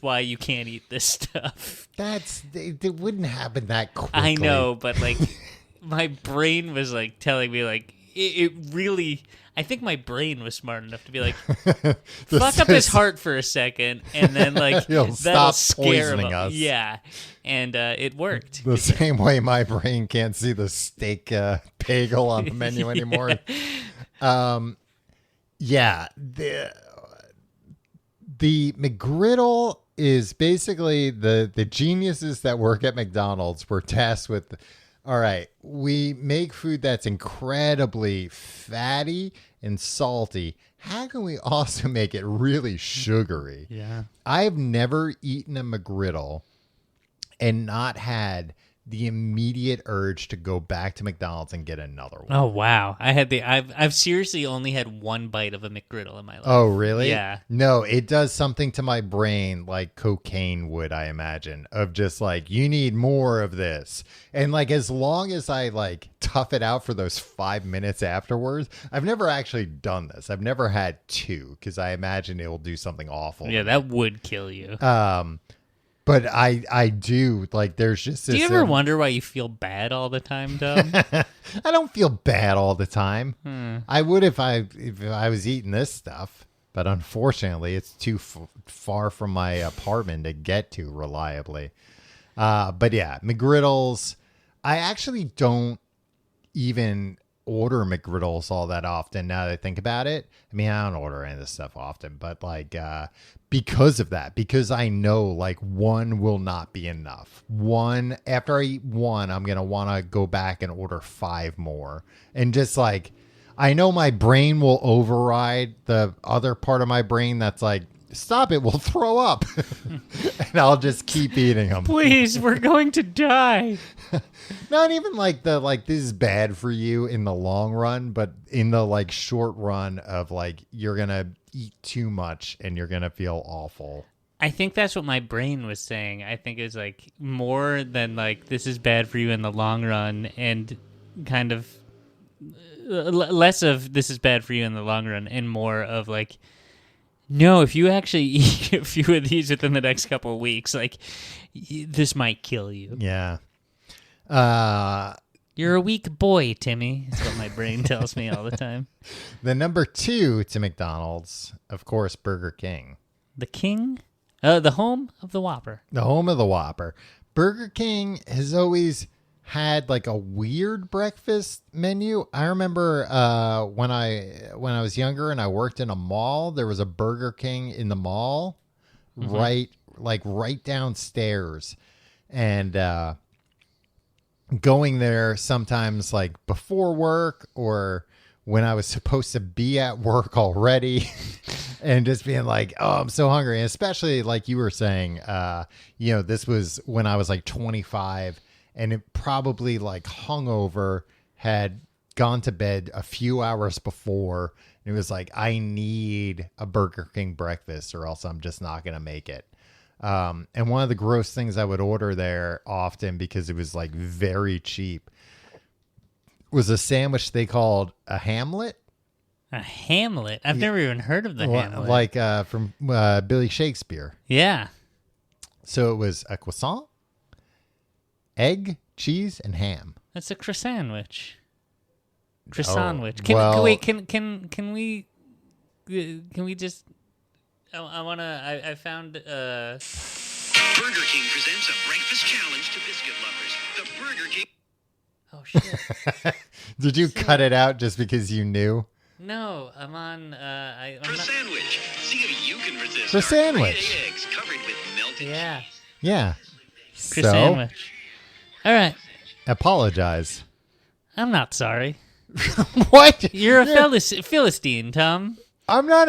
why you can't eat this stuff. It wouldn't happen that quickly. I know, but, like, my brain was, like, telling me, like, it really, I think my brain was smart enough to be like, fuck up his heart for a second, and then, like, He'll that'll stop scare him. poisoning us. Yeah, and it worked. The same way my brain can't see the steak bagel on the menu anymore. Yeah, the McGriddle is basically the geniuses that work at McDonald's were tasked with, all right, we make food that's incredibly fatty and salty. How can we also make it really sugary? Yeah. I've never eaten a McGriddle and not had the immediate urge to go back to McDonald's and get another one. Oh wow! I've seriously only had one bite of a McGriddle in my life. Oh really? Yeah. No, it does something to my brain like cocaine would, I imagine, of just like, you need more of this. And like, as long as I like tough it out for those 5 minutes afterwards, I've never actually done this. I've never had two, because I imagine it will do something awful. Yeah, that would kill you. But I do, like, there's just this... Do you ever wonder why you feel bad all the time, Dom? I don't feel bad all the time. I would if I was eating this stuff, but unfortunately, it's too far from my apartment to get to reliably. But yeah, McGriddles, I actually don't even order McGriddles all that often now that I think about it. I mean, I don't order any of this stuff often, but like because of that, because I know like one will not be enough. One, after I eat one, I'm going to want to go back and order 5 more. And just like, I know my brain will override the other part of my brain that's like, stop it, we'll throw up. And I'll just keep eating them. Please, we're going to die. Not even like this is bad for you in the long run, but in the like short run of like, you're going to eat too much and you're going to feel awful. I think that's what my brain was saying. I think it was like more than like, this is bad for you in the long run, and kind of less of this is bad for you in the long run and more of like, no, if you actually eat a few of these within the next couple of weeks, like, this might kill you. Yeah. You're a weak boy, Timmy. That's what my brain tells me all the time. The number 2 to McDonald's, of course, Burger King. The King? The home of the Whopper. The home of the Whopper. Burger King has always had like a weird breakfast menu. I remember when I was younger and I worked in a mall, there was a Burger King in the mall, right downstairs, and going there sometimes like before work or when I was supposed to be at work already. And just being like, oh, I'm so hungry. And especially like you were saying, this was when I was like 25. And it probably like hungover, had gone to bed a few hours before. And it was like, I need a Burger King breakfast or else I'm just not going to make it. And one of the gross things I would order there often, because it was like very cheap, was a sandwich they called a Hamlet. A Hamlet? I've never even heard of the Hamlet. Like from Billy Shakespeare. Yeah. So it was a croissant, egg, cheese, and ham. That's a croissant-wich. Croissant-wich. Can we just... I found... Burger King presents a breakfast challenge to biscuit lovers. The Burger King... Oh, shit. Did you cut it out just because you knew? No, I'm on... Croissant-wich. See if you can resist Croissant-wich. our eggs covered with melted cheese. Yeah. Croissant-wich. All right. Apologize. I'm not sorry. What? You're a Philistine, Tom. I'm not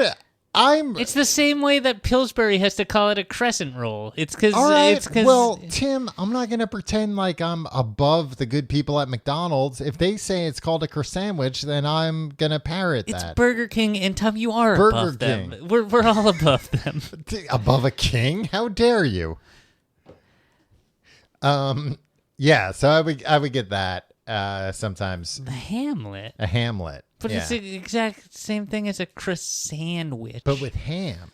It's the same way that Pillsbury has to call it a crescent roll. It's because. All right. It's cause, well, Tim, I'm not going to pretend like I'm above the good people at McDonald's. If they say it's called a croissant, then I'm going to parrot that. It's Burger King, and Tom, you are Burger above King. them. We're all above them. Above a king? How dare you? Yeah. So I would get that sometimes. The Hamlet. A Hamlet. But it's the exact same thing as a croissant-wich. But with ham.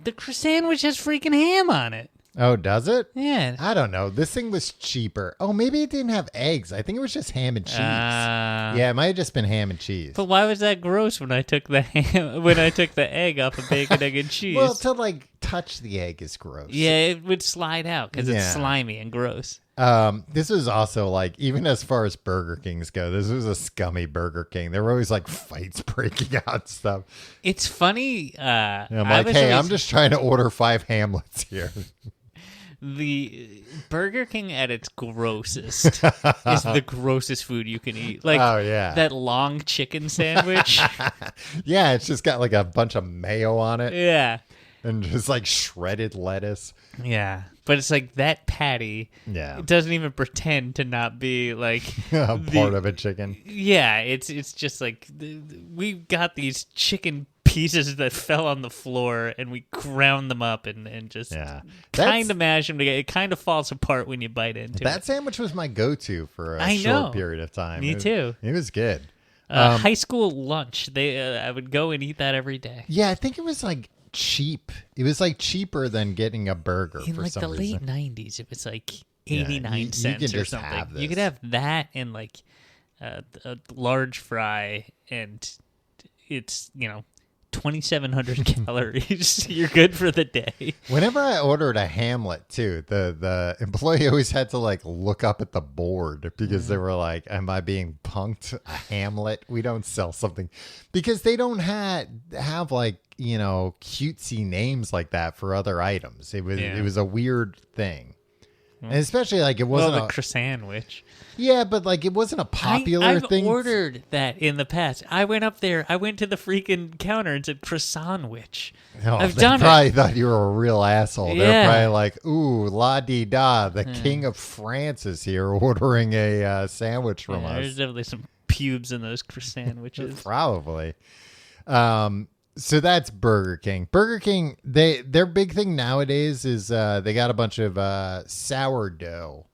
The croissant-wich has freaking ham on it. Oh, does it? Yeah. I don't know. This thing was cheaper. Oh, maybe it didn't have eggs. I think it was just ham and cheese. Yeah, it might have just been ham and cheese. But why was that gross when I took the egg off of bacon, egg, and cheese? Well, to touch the egg is gross. Yeah, it would slide out because it's slimy and gross. This was also even as far as Burger Kings go, this was a scummy Burger King. There were always fights breaking out and stuff. It's funny. And I'm hey, I'm just trying to order 5 Hamlets here. The Burger King at its grossest is the grossest food you can eat. That long chicken sandwich. Yeah, it's just got a bunch of mayo on it. Yeah. And just shredded lettuce. Yeah. But it's that patty. Yeah. It doesn't even pretend to not be a part of a chicken. Yeah. It's just we got these chicken pieces that fell on the floor and we ground them up and just kind of mash them together. It kind of falls apart when you bite into it. That sandwich was my go-to for a short period of time. Me too. It was good. High school lunch. I would go and eat that every day. Yeah, I think it was cheap. It was cheaper than getting a burger in for some reason. In the late 90s, it was 89 cents or something. You could have that and a large fry, and it's 2,700 calories. You're good for the day. Whenever I ordered a Hamlet too, the employee always had to look up at the board because they were like, "Am I being punked? A Hamlet? We don't sell something," because they don't have cutesy names like that for other items. It was a weird thing. And especially it wasn't a croissant-wich. Yeah, but it wasn't a popular thing. I've ordered that in the past. I went up there. I went to the freaking counter and said croissant-wich. Oh, I've done it. They probably thought you were a real asshole. Yeah. They're probably ooh, la-di-da, the king of France is here ordering a sandwich from us. There's definitely some pubes in those croissant-wiches. Probably. So that's Burger King. Burger King, their big thing nowadays is they got a bunch of sourdough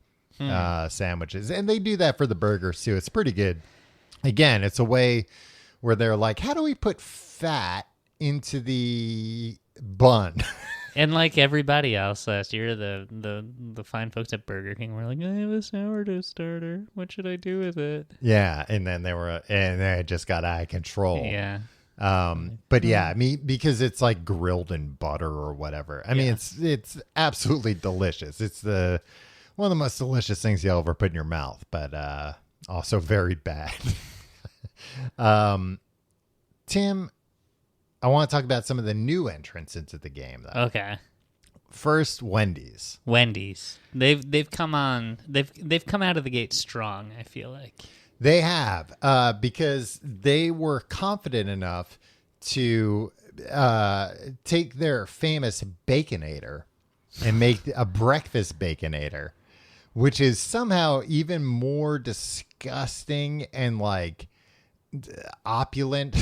sandwiches, and they do that for the burgers too. It's pretty good. Again, it's a way where they're like, how do we put fat into the bun? And like everybody else last year, the fine folks at Burger King were like, I have a sourdough starter. What should I do with it? Yeah, and then they just got out of control. Yeah. But yeah, I mean, because it's grilled in butter or whatever. I mean, it's absolutely delicious. It's one of the most delicious things you'll ever put in your mouth, but also very bad. Tim, I want to talk about some of the new entrants into the game, though. Okay. First, Wendy's. They've come on. They've come out of the gate strong, I feel like. They have, because they were confident enough to take their famous Baconator and make a breakfast Baconator, which is somehow even more disgusting and opulent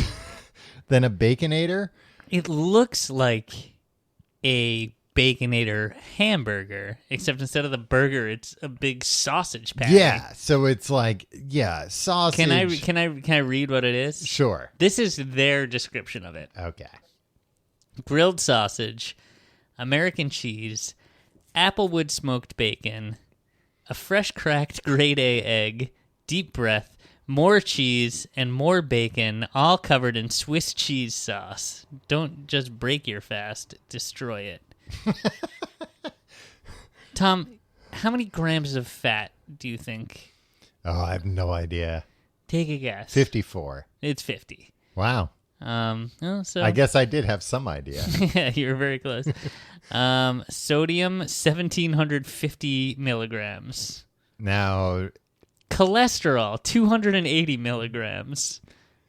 than a Baconator. It looks like a Baconator hamburger, except instead of the burger, it's a big sausage patty. Yeah, so it's sausage. Can I read what it is? Sure. This is their description of it. Okay. Grilled sausage, American cheese, applewood smoked bacon, a fresh cracked grade A egg, deep breath, more cheese, and more bacon, all covered in Swiss cheese sauce. Don't just break your fast, destroy it. Tom, how many grams of fat do you think? Oh, I have no idea. Take a guess. 54. It's 50. Wow. So I guess I did have some idea. Yeah, you were very close. Sodium 1,750 milligrams. Now, cholesterol 280 milligrams.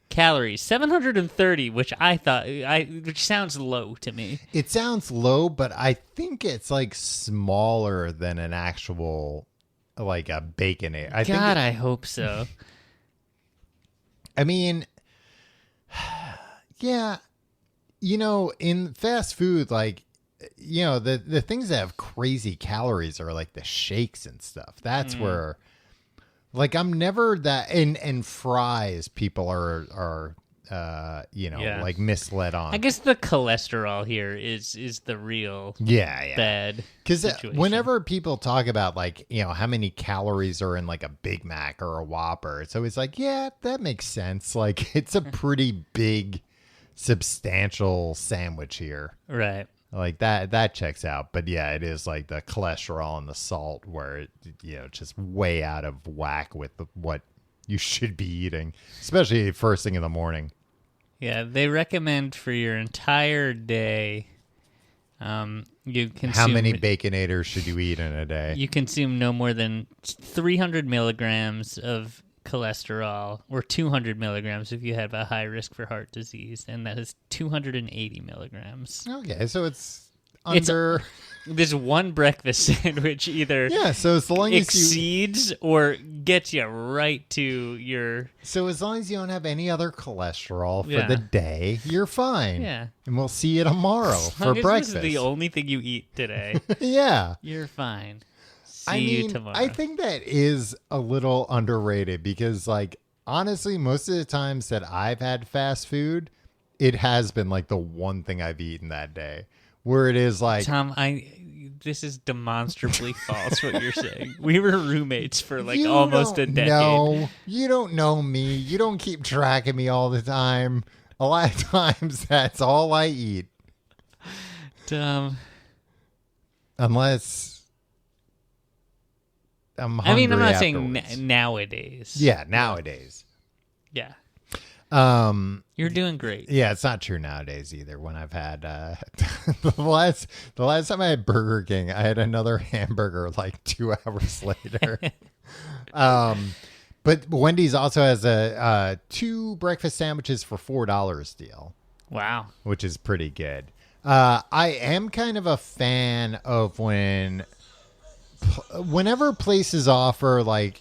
calories, 730, which which sounds low to me. It sounds low, but I think it's like smaller than an actual like a Baconator. I hope so. I mean, yeah, in fast food, like, the things that have crazy calories are like the shakes and stuff. That's where, like, I'm never that, and fries people are like misled on. I guess the cholesterol here is the real bad. Because whenever people talk about, like, how many calories are in like a Big Mac or a Whopper, it's always like, yeah, that makes sense. Like, it's a pretty big, substantial sandwich here. Right. Like that checks out. But yeah, it is like the cholesterol and the salt where it, just way out of whack with what you should be eating, especially first thing in the morning. Yeah, they recommend for your entire day, you consume... How many Baconators should you eat in a day? You consume no more than 300 milligrams of cholesterol, or 200 milligrams if you have a high risk for heart disease, and that is 280 milligrams. Okay, so it's under... This one breakfast sandwich either so as long as exceeds or gets you right to your... So as long as you don't have any other cholesterol for the day, you're fine. Yeah. And we'll see you tomorrow for breakfast. This is the only thing you eat today. Yeah. You're fine. See you tomorrow. I think that is a little underrated because, like, honestly, most of the times that I've had fast food, it has been like the one thing I've eaten that day. Where it is like... Tom, this is demonstrably false what you're saying. We were roommates for like almost a decade. No, you don't know me. You don't keep track of me all the time. A lot of times that's all I eat. Unless I'm hungry I'm not afterwards. saying nowadays. Yeah, nowadays. Yeah. You're doing great. Yeah, it's not true nowadays either. When I've had the last time I had Burger King, I had another hamburger like 2 hours later. But Wendy's also has a 2 breakfast sandwiches for $4 deal. Wow, which is pretty good. I am kind of a fan of whenever places offer like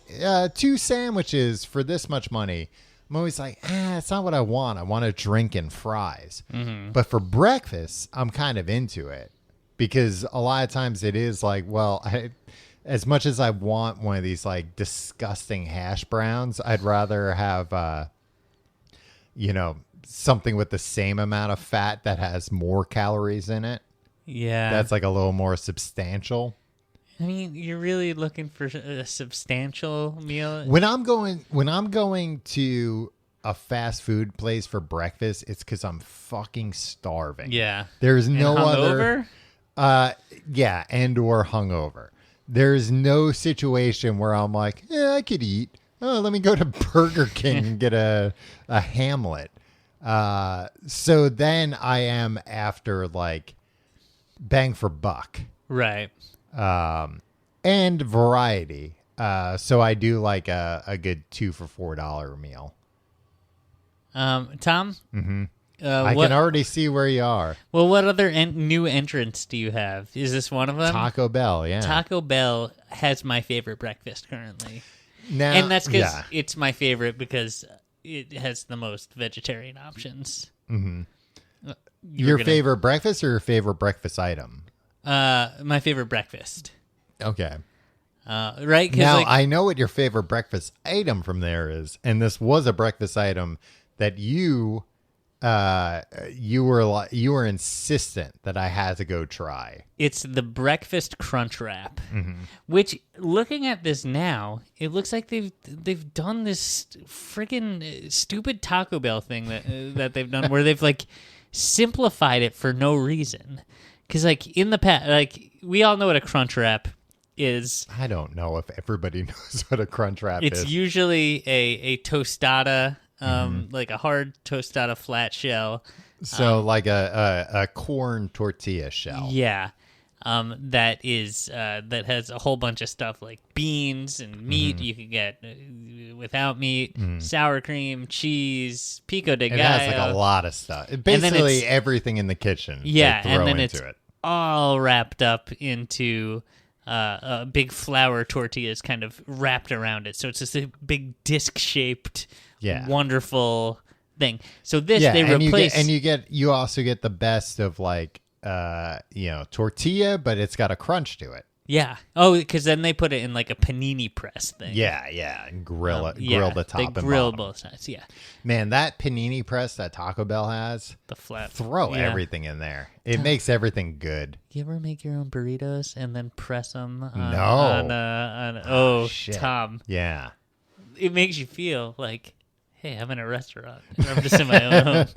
2 sandwiches for this much money. I'm always like, it's not what I want. I want a drink and fries. Mm-hmm. But for breakfast, I'm kind of into it because a lot of times it is like, well, as much as I want one of these like disgusting hash browns, I'd rather have, something with the same amount of fat that has more calories in it. Yeah. That's like a little more substantial. I mean, you're really looking for a substantial meal. When I'm going to a fast food place for breakfast, it's because I'm fucking starving. Yeah. There's no other. Yeah, and or hungover. There's no situation where I'm like, I could eat. Oh, let me go to Burger King and get a Hamlet. So then I am after like bang for buck. Right. And variety. So I do like a good 2 for $4 meal. Tom? Mm-hmm. I can already see where you are. Well, what other new entrants do you have? Is this one of them? Taco Bell, yeah. Taco Bell has my favorite breakfast currently. Now, and that's because it's my favorite because it has the most vegetarian options. Mm-hmm. Your favorite breakfast or your favorite breakfast item? My favorite breakfast. Okay. Right? Now, I know what your favorite breakfast item from there is, and this was a breakfast item that you were insistent that I had to go try. It's the breakfast crunch wrap, which, looking at this now, it looks like they've done this freaking stupid Taco Bell thing that they've done, where they've like simplified it for no reason. Because like in the past, like we all know what a crunch wrap is. I don't know if everybody knows what a crunch wrap is. It's usually a tostada. Like a hard tostada flat shell. So like a corn tortilla shell. Yeah. that has a whole bunch of stuff like beans and meat. You can get without meat, sour cream, cheese, pico de gallo. It has like a lot of stuff. Basically everything in the kitchen. Yeah, they throw and then into it's it. all wrapped up into big flour tortillas kind of wrapped around it. So it's just a big disc-shaped, wonderful thing. So this they replace, you also get the best of like tortilla, but it's got a crunch to it. Yeah. Oh, because then they put it in like a panini press thing. Yeah, and grill the top and grill bottom. both sides. Yeah. Man, that panini press that Taco Bell has, the flat. Throw everything in there. It makes everything good. You ever make your own burritos and then press them? Shit. Tom. Yeah. It makes you feel like, hey, I'm in a restaurant. I'm just in my own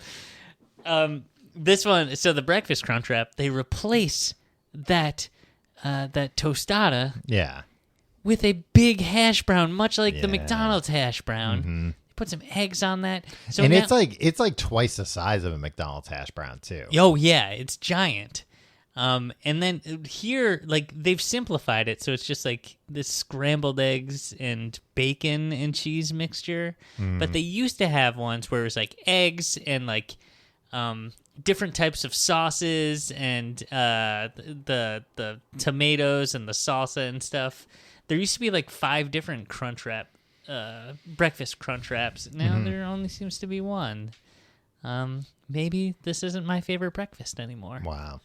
home. This one, so the breakfast crunch wrap, they replace that tostada with a big hash brown, much like the McDonald's hash brown. They put some eggs on that. So and it's like twice the size of a McDonald's hash brown too. Oh yeah, it's giant. And then here, like, they've simplified it, so it's just like this scrambled eggs and bacon and cheese mixture. But they used to have ones where it was like eggs and like different types of sauces and the tomatoes and the salsa and stuff. There used to be like 5 different crunch wrap, breakfast crunch wraps. Now there only seems to be one. Maybe this isn't my favorite breakfast anymore. Wow.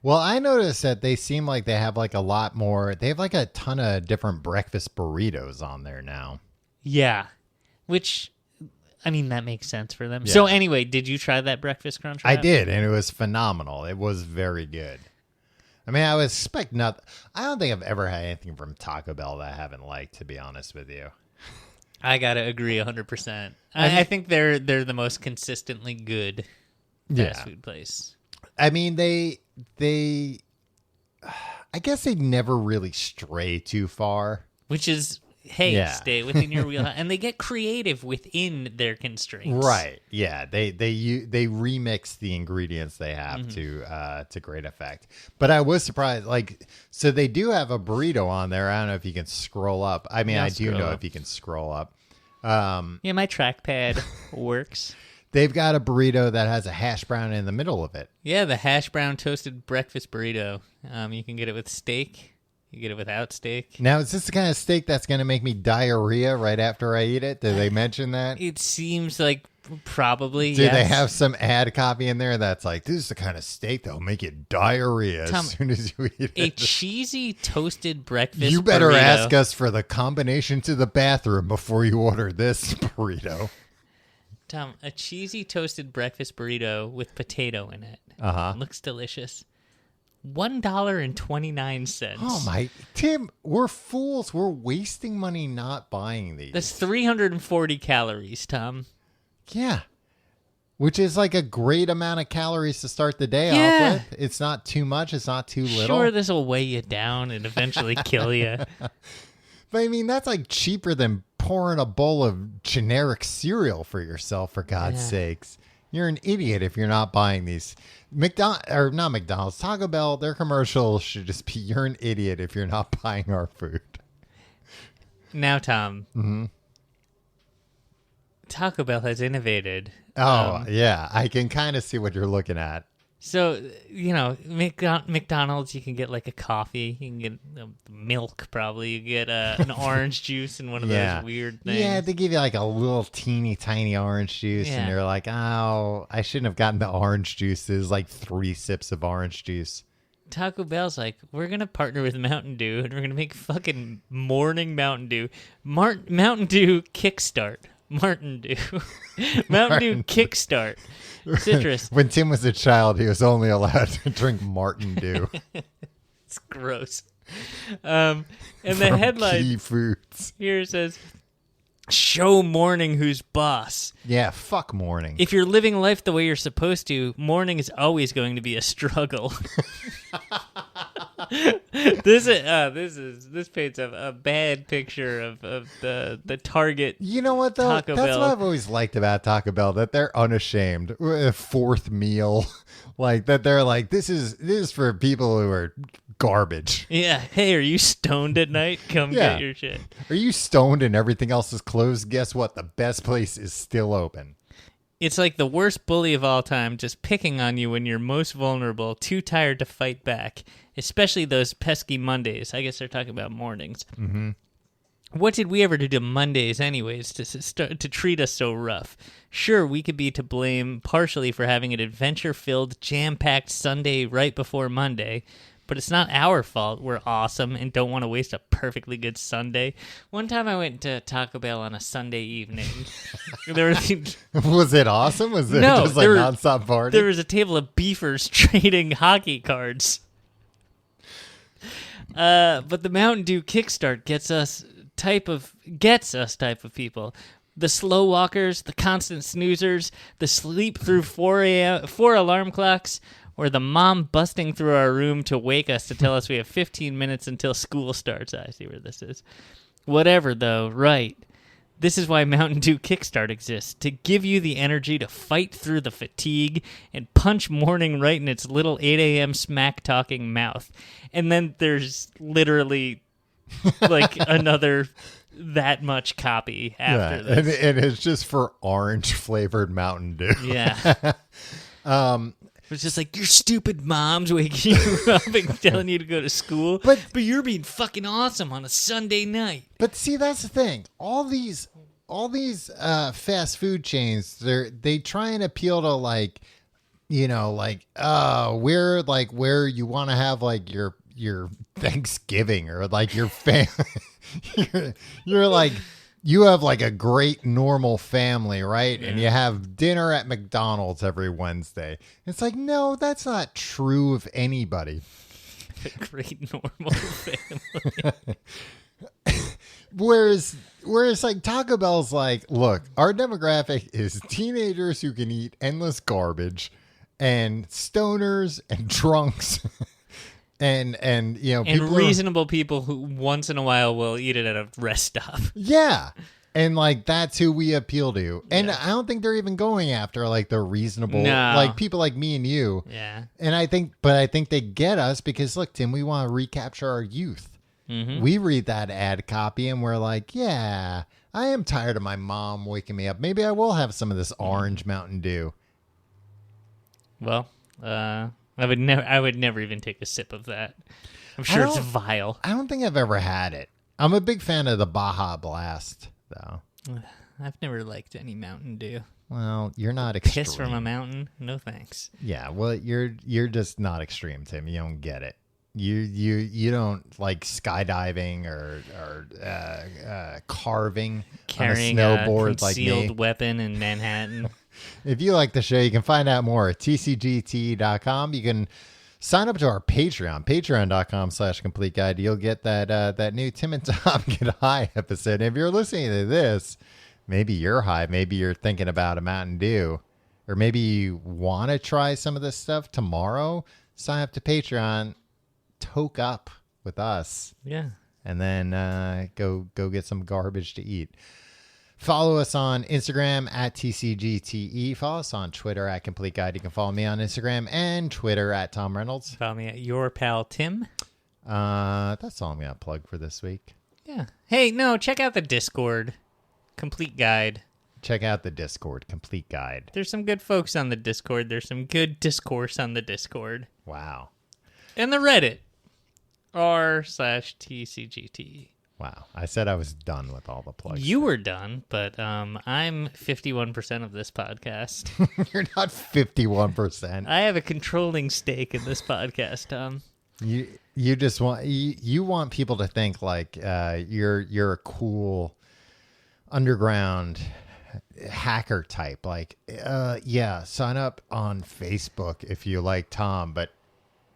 Well, I noticed that they seem like they have like a lot more. They have like a ton of different breakfast burritos on there now. Yeah. Which, I mean, that makes sense for them. Yeah. So anyway, did you try that breakfast crunch wrap? I did, and it was phenomenal. It was very good. I mean, I would expect nothing. I don't think I've ever had anything from Taco Bell that I haven't liked, to be honest with you. I gotta agree 100%. I think they're the most consistently good fast food place. I mean, they I guess they never really stray too far. Which is, hey, stay within your wheelhouse. And they get creative within their constraints. Right. Yeah. They remix the ingredients they have to great effect. But I was surprised. Like, so they do have a burrito on there. I don't know if you can scroll up. I mean, I do know if you can scroll up. Yeah, my trackpad works. They've got a burrito that has a hash brown in the middle of it. Yeah, the hash brown toasted breakfast burrito. You can get it with steak. You get it without steak. Now, is this the kind of steak that's going to make me diarrhea right after I eat it? Did they mention that? It seems like probably, Do they have some ad copy in there that's like, this is the kind of steak that'll make you diarrhea as soon as you eat it? A cheesy toasted breakfast You better burrito. ask us for the combination to the bathroom before you order this burrito. Tom, a cheesy toasted breakfast burrito with potato in it. Looks delicious. $1.29. Oh my, Tim, we're fools. We're wasting money not buying these. That's 340 calories, Tom. Yeah. Which is like a great amount of calories to start the day off with. It's not too much. It's not too little. Sure, this will weigh you down and eventually kill you. But I mean, that's like cheaper than pouring a bowl of generic cereal for yourself, for God's sakes. You're an idiot if you're not buying these. Not McDonald's, Taco Bell, their commercials should just be, you're an idiot if you're not buying our food. Now, Tom, Taco Bell has innovated. Yeah, I can kind of see what you're looking at. So, you know, McDonald's, you can get like a coffee. You can get milk, probably. You get an orange juice and one of those weird things. Yeah, they give you like a little teeny tiny orange juice, and you're like, oh, I shouldn't have gotten the orange juice. There's like 3 sips of orange juice. Taco Bell's like, we're going to partner with Mountain Dew, and we're going to make fucking morning Mountain Dew. Mountain Dew Kickstart. Mountain Dew. Mountain Dew Kickstart. Citrus. When Tim was a child, he was only allowed to drink Mountain Dew. It's gross. And the headline Key Foods here says, show morning who's boss. Yeah, fuck morning. If you're living life the way you're supposed to, morning is always going to be a struggle. This paints a bad picture of the Target. You know what though? Taco That's Bell. what I've always liked about Taco Bell, that they're unashamed. A 4th meal, like that they're like, this is for people who are garbage. Yeah. Hey, are you stoned at night? Come get your shit. Are you stoned and everything else is closed? Guess what? The best place is still open. It's like the worst bully of all time, just picking on you when you're most vulnerable, too tired to fight back, especially those pesky Mondays. I guess they're talking about mornings. Mm-hmm. What did we ever do to Mondays anyways to treat us so rough? Sure, we could be to blame partially for having an adventure-filled, jam-packed Sunday right before Monday, but it's not our fault. We're awesome and don't want to waste a perfectly good Sunday. One time I went to Taco Bell on a Sunday evening. Was it awesome? Was it just like nonstop party? There was a table of beefers trading hockey cards. But the Mountain Dew Kickstart gets us type of people. The slow walkers, the constant snoozers, the sleep through 4 alarm clocks, or the mom busting through our room to wake us to tell us we have 15 minutes until school starts. I see where this is. Whatever, though, right. This is why Mountain Dew Kickstart exists, to give you the energy to fight through the fatigue and punch morning right in its little 8 a.m. smack-talking mouth. And then there's literally like another that much copy after this. And it's just for orange-flavored Mountain Dew. Yeah. It's just like, your stupid mom's waking you up and telling you to go to school, but you're being fucking awesome on a Sunday night. But see, that's the thing. All these fast food chains, they try and appeal to like, we're like where you want to have like your Thanksgiving or like your family. you're like. You have like a great normal family, right? Yeah. And you have dinner at McDonald's every Wednesday. It's like, no, that's not true of anybody. A great normal family. Whereas like Taco Bell's like, look, our demographic is teenagers who can eat endless garbage and stoners and drunks. And people reasonable people who once in a while will eat it at a rest stop. Yeah. And like that's who we appeal to. And I don't think they're even going after like the reasonable like people like me and you. Yeah. And I think they get us because look, Tim, we want to recapture our youth. Mm-hmm. We read that ad copy and we're like, yeah, I am tired of my mom waking me up. Maybe I will have some of this orange Mountain Dew. Well, I would never even take a sip of that. I'm sure it's vile. I don't think I've ever had it. I'm a big fan of the Baja Blast, though. I've never liked any Mountain Dew. Well, you're not extreme. Piss from a mountain? No thanks. Yeah, well, you're just not extreme, Tim. You don't get it. You don't like skydiving or carving carrying on a snowboard like me. Concealed weapon in Manhattan. If you like the show, you can find out more at tcgt.com. You can sign up to our Patreon, patreon.com/complete guide. You'll get that new Tim and Tom Get High episode. And if you're listening to this, maybe you're high. Maybe you're thinking about a Mountain Dew. Or maybe you want to try some of this stuff tomorrow. Sign up to Patreon. Toke up with us. Yeah. And then go get some garbage to eat. Follow us on Instagram at TCGTE. Follow us on Twitter at Complete Guide. You can follow me on Instagram and Twitter at Tom Reynolds. Follow me at Your Pal Tim. That's all I'm going to plug for this week. Yeah. Hey, no, check out the Discord. Complete Guide. Check out the Discord. Complete Guide. There's some good folks on the Discord. There's some good discourse on the Discord. Wow. And the Reddit. r/TCGTE. Wow. I said I was done with all the plugs. You were done, but I'm 51% of this podcast. You're not 51%. I have a controlling stake in this podcast, Tom. You just want you want people to think like you're a cool underground hacker type. Like sign up on Facebook if you like Tom, but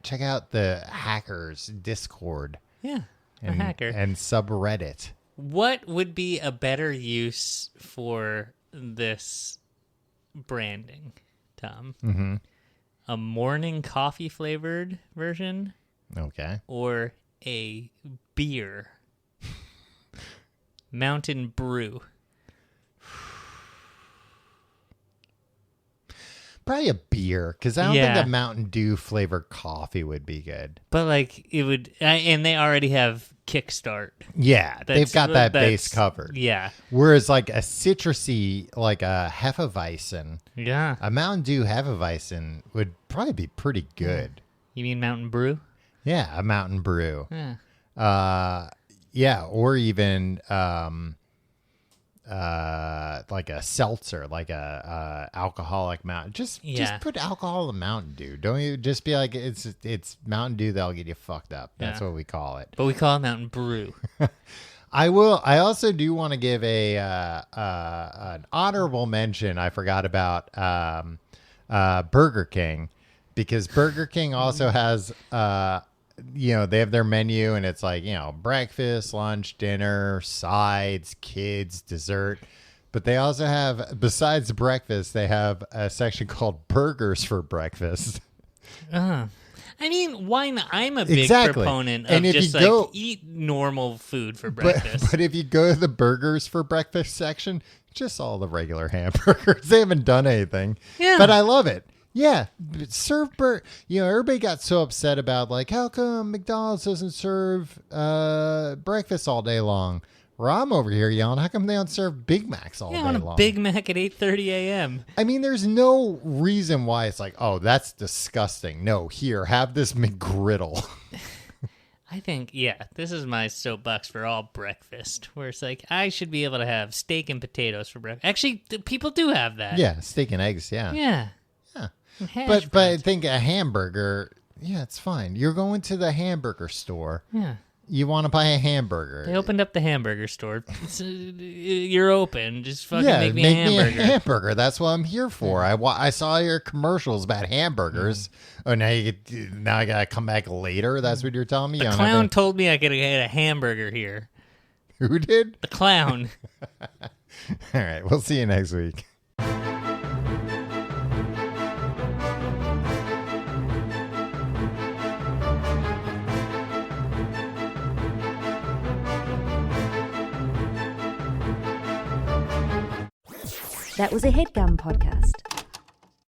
check out the hackers Discord. Yeah. A hacker. And subreddit. What would be a better use for this branding, Tom? Mm-hmm. A morning coffee flavored version? Okay. Or a beer? Mountain Brew. Probably a beer, because I don't think a Mountain Dew flavored coffee would be good. But like it would, and they already have Kickstart. Yeah, they've got that base covered. Yeah. Whereas like a citrusy, like a Hefeweizen, a Mountain Dew Hefeweizen would probably be pretty good. You mean Mountain Brew? Yeah, a Mountain Brew. Yeah. Or even like a seltzer, like a alcoholic Mountain. Just put alcohol in Mountain Dew. Don't you just be like it's Mountain Dew that'll get you fucked up. That's what we call it. But we call it Mountain Brew. I also do want to give an honorable mention. I forgot about Burger King, because Burger King also has they have their menu, and it's like, breakfast, lunch, dinner, sides, kids, dessert. But they also have, besides breakfast, they have a section called burgers for breakfast. I mean, why not? I'm a big proponent of just eat normal food for breakfast. But if you go to the burgers for breakfast section, just all the regular hamburgers. They haven't done anything. Yeah. But I love it. Yeah, serve everybody got so upset about like, how come McDonald's doesn't serve breakfast all day long? Well, I'm over here yelling, how come they don't serve Big Macs all day long? I want a Big Mac at 8:30 a.m. I mean, there's no reason why it's like, oh, that's disgusting. No, here, have this McGriddle. I think, this is my soapbox for all breakfast, where it's like, I should be able to have steak and potatoes for breakfast. Actually, people do have that. Yeah, steak and eggs, yeah. Yeah. But I think a hamburger, it's fine. You're going to the hamburger store. Yeah. You want to buy a hamburger. They opened up the hamburger store. You're open. Just fucking make me a hamburger. Me a hamburger. That's what I'm here for. I saw your commercials about hamburgers. Oh, now I gotta come back later. That's what you're telling me. The clown told me I could get a hamburger here. Who did? The clown. All right. We'll see you next week. That was a HeadGum podcast.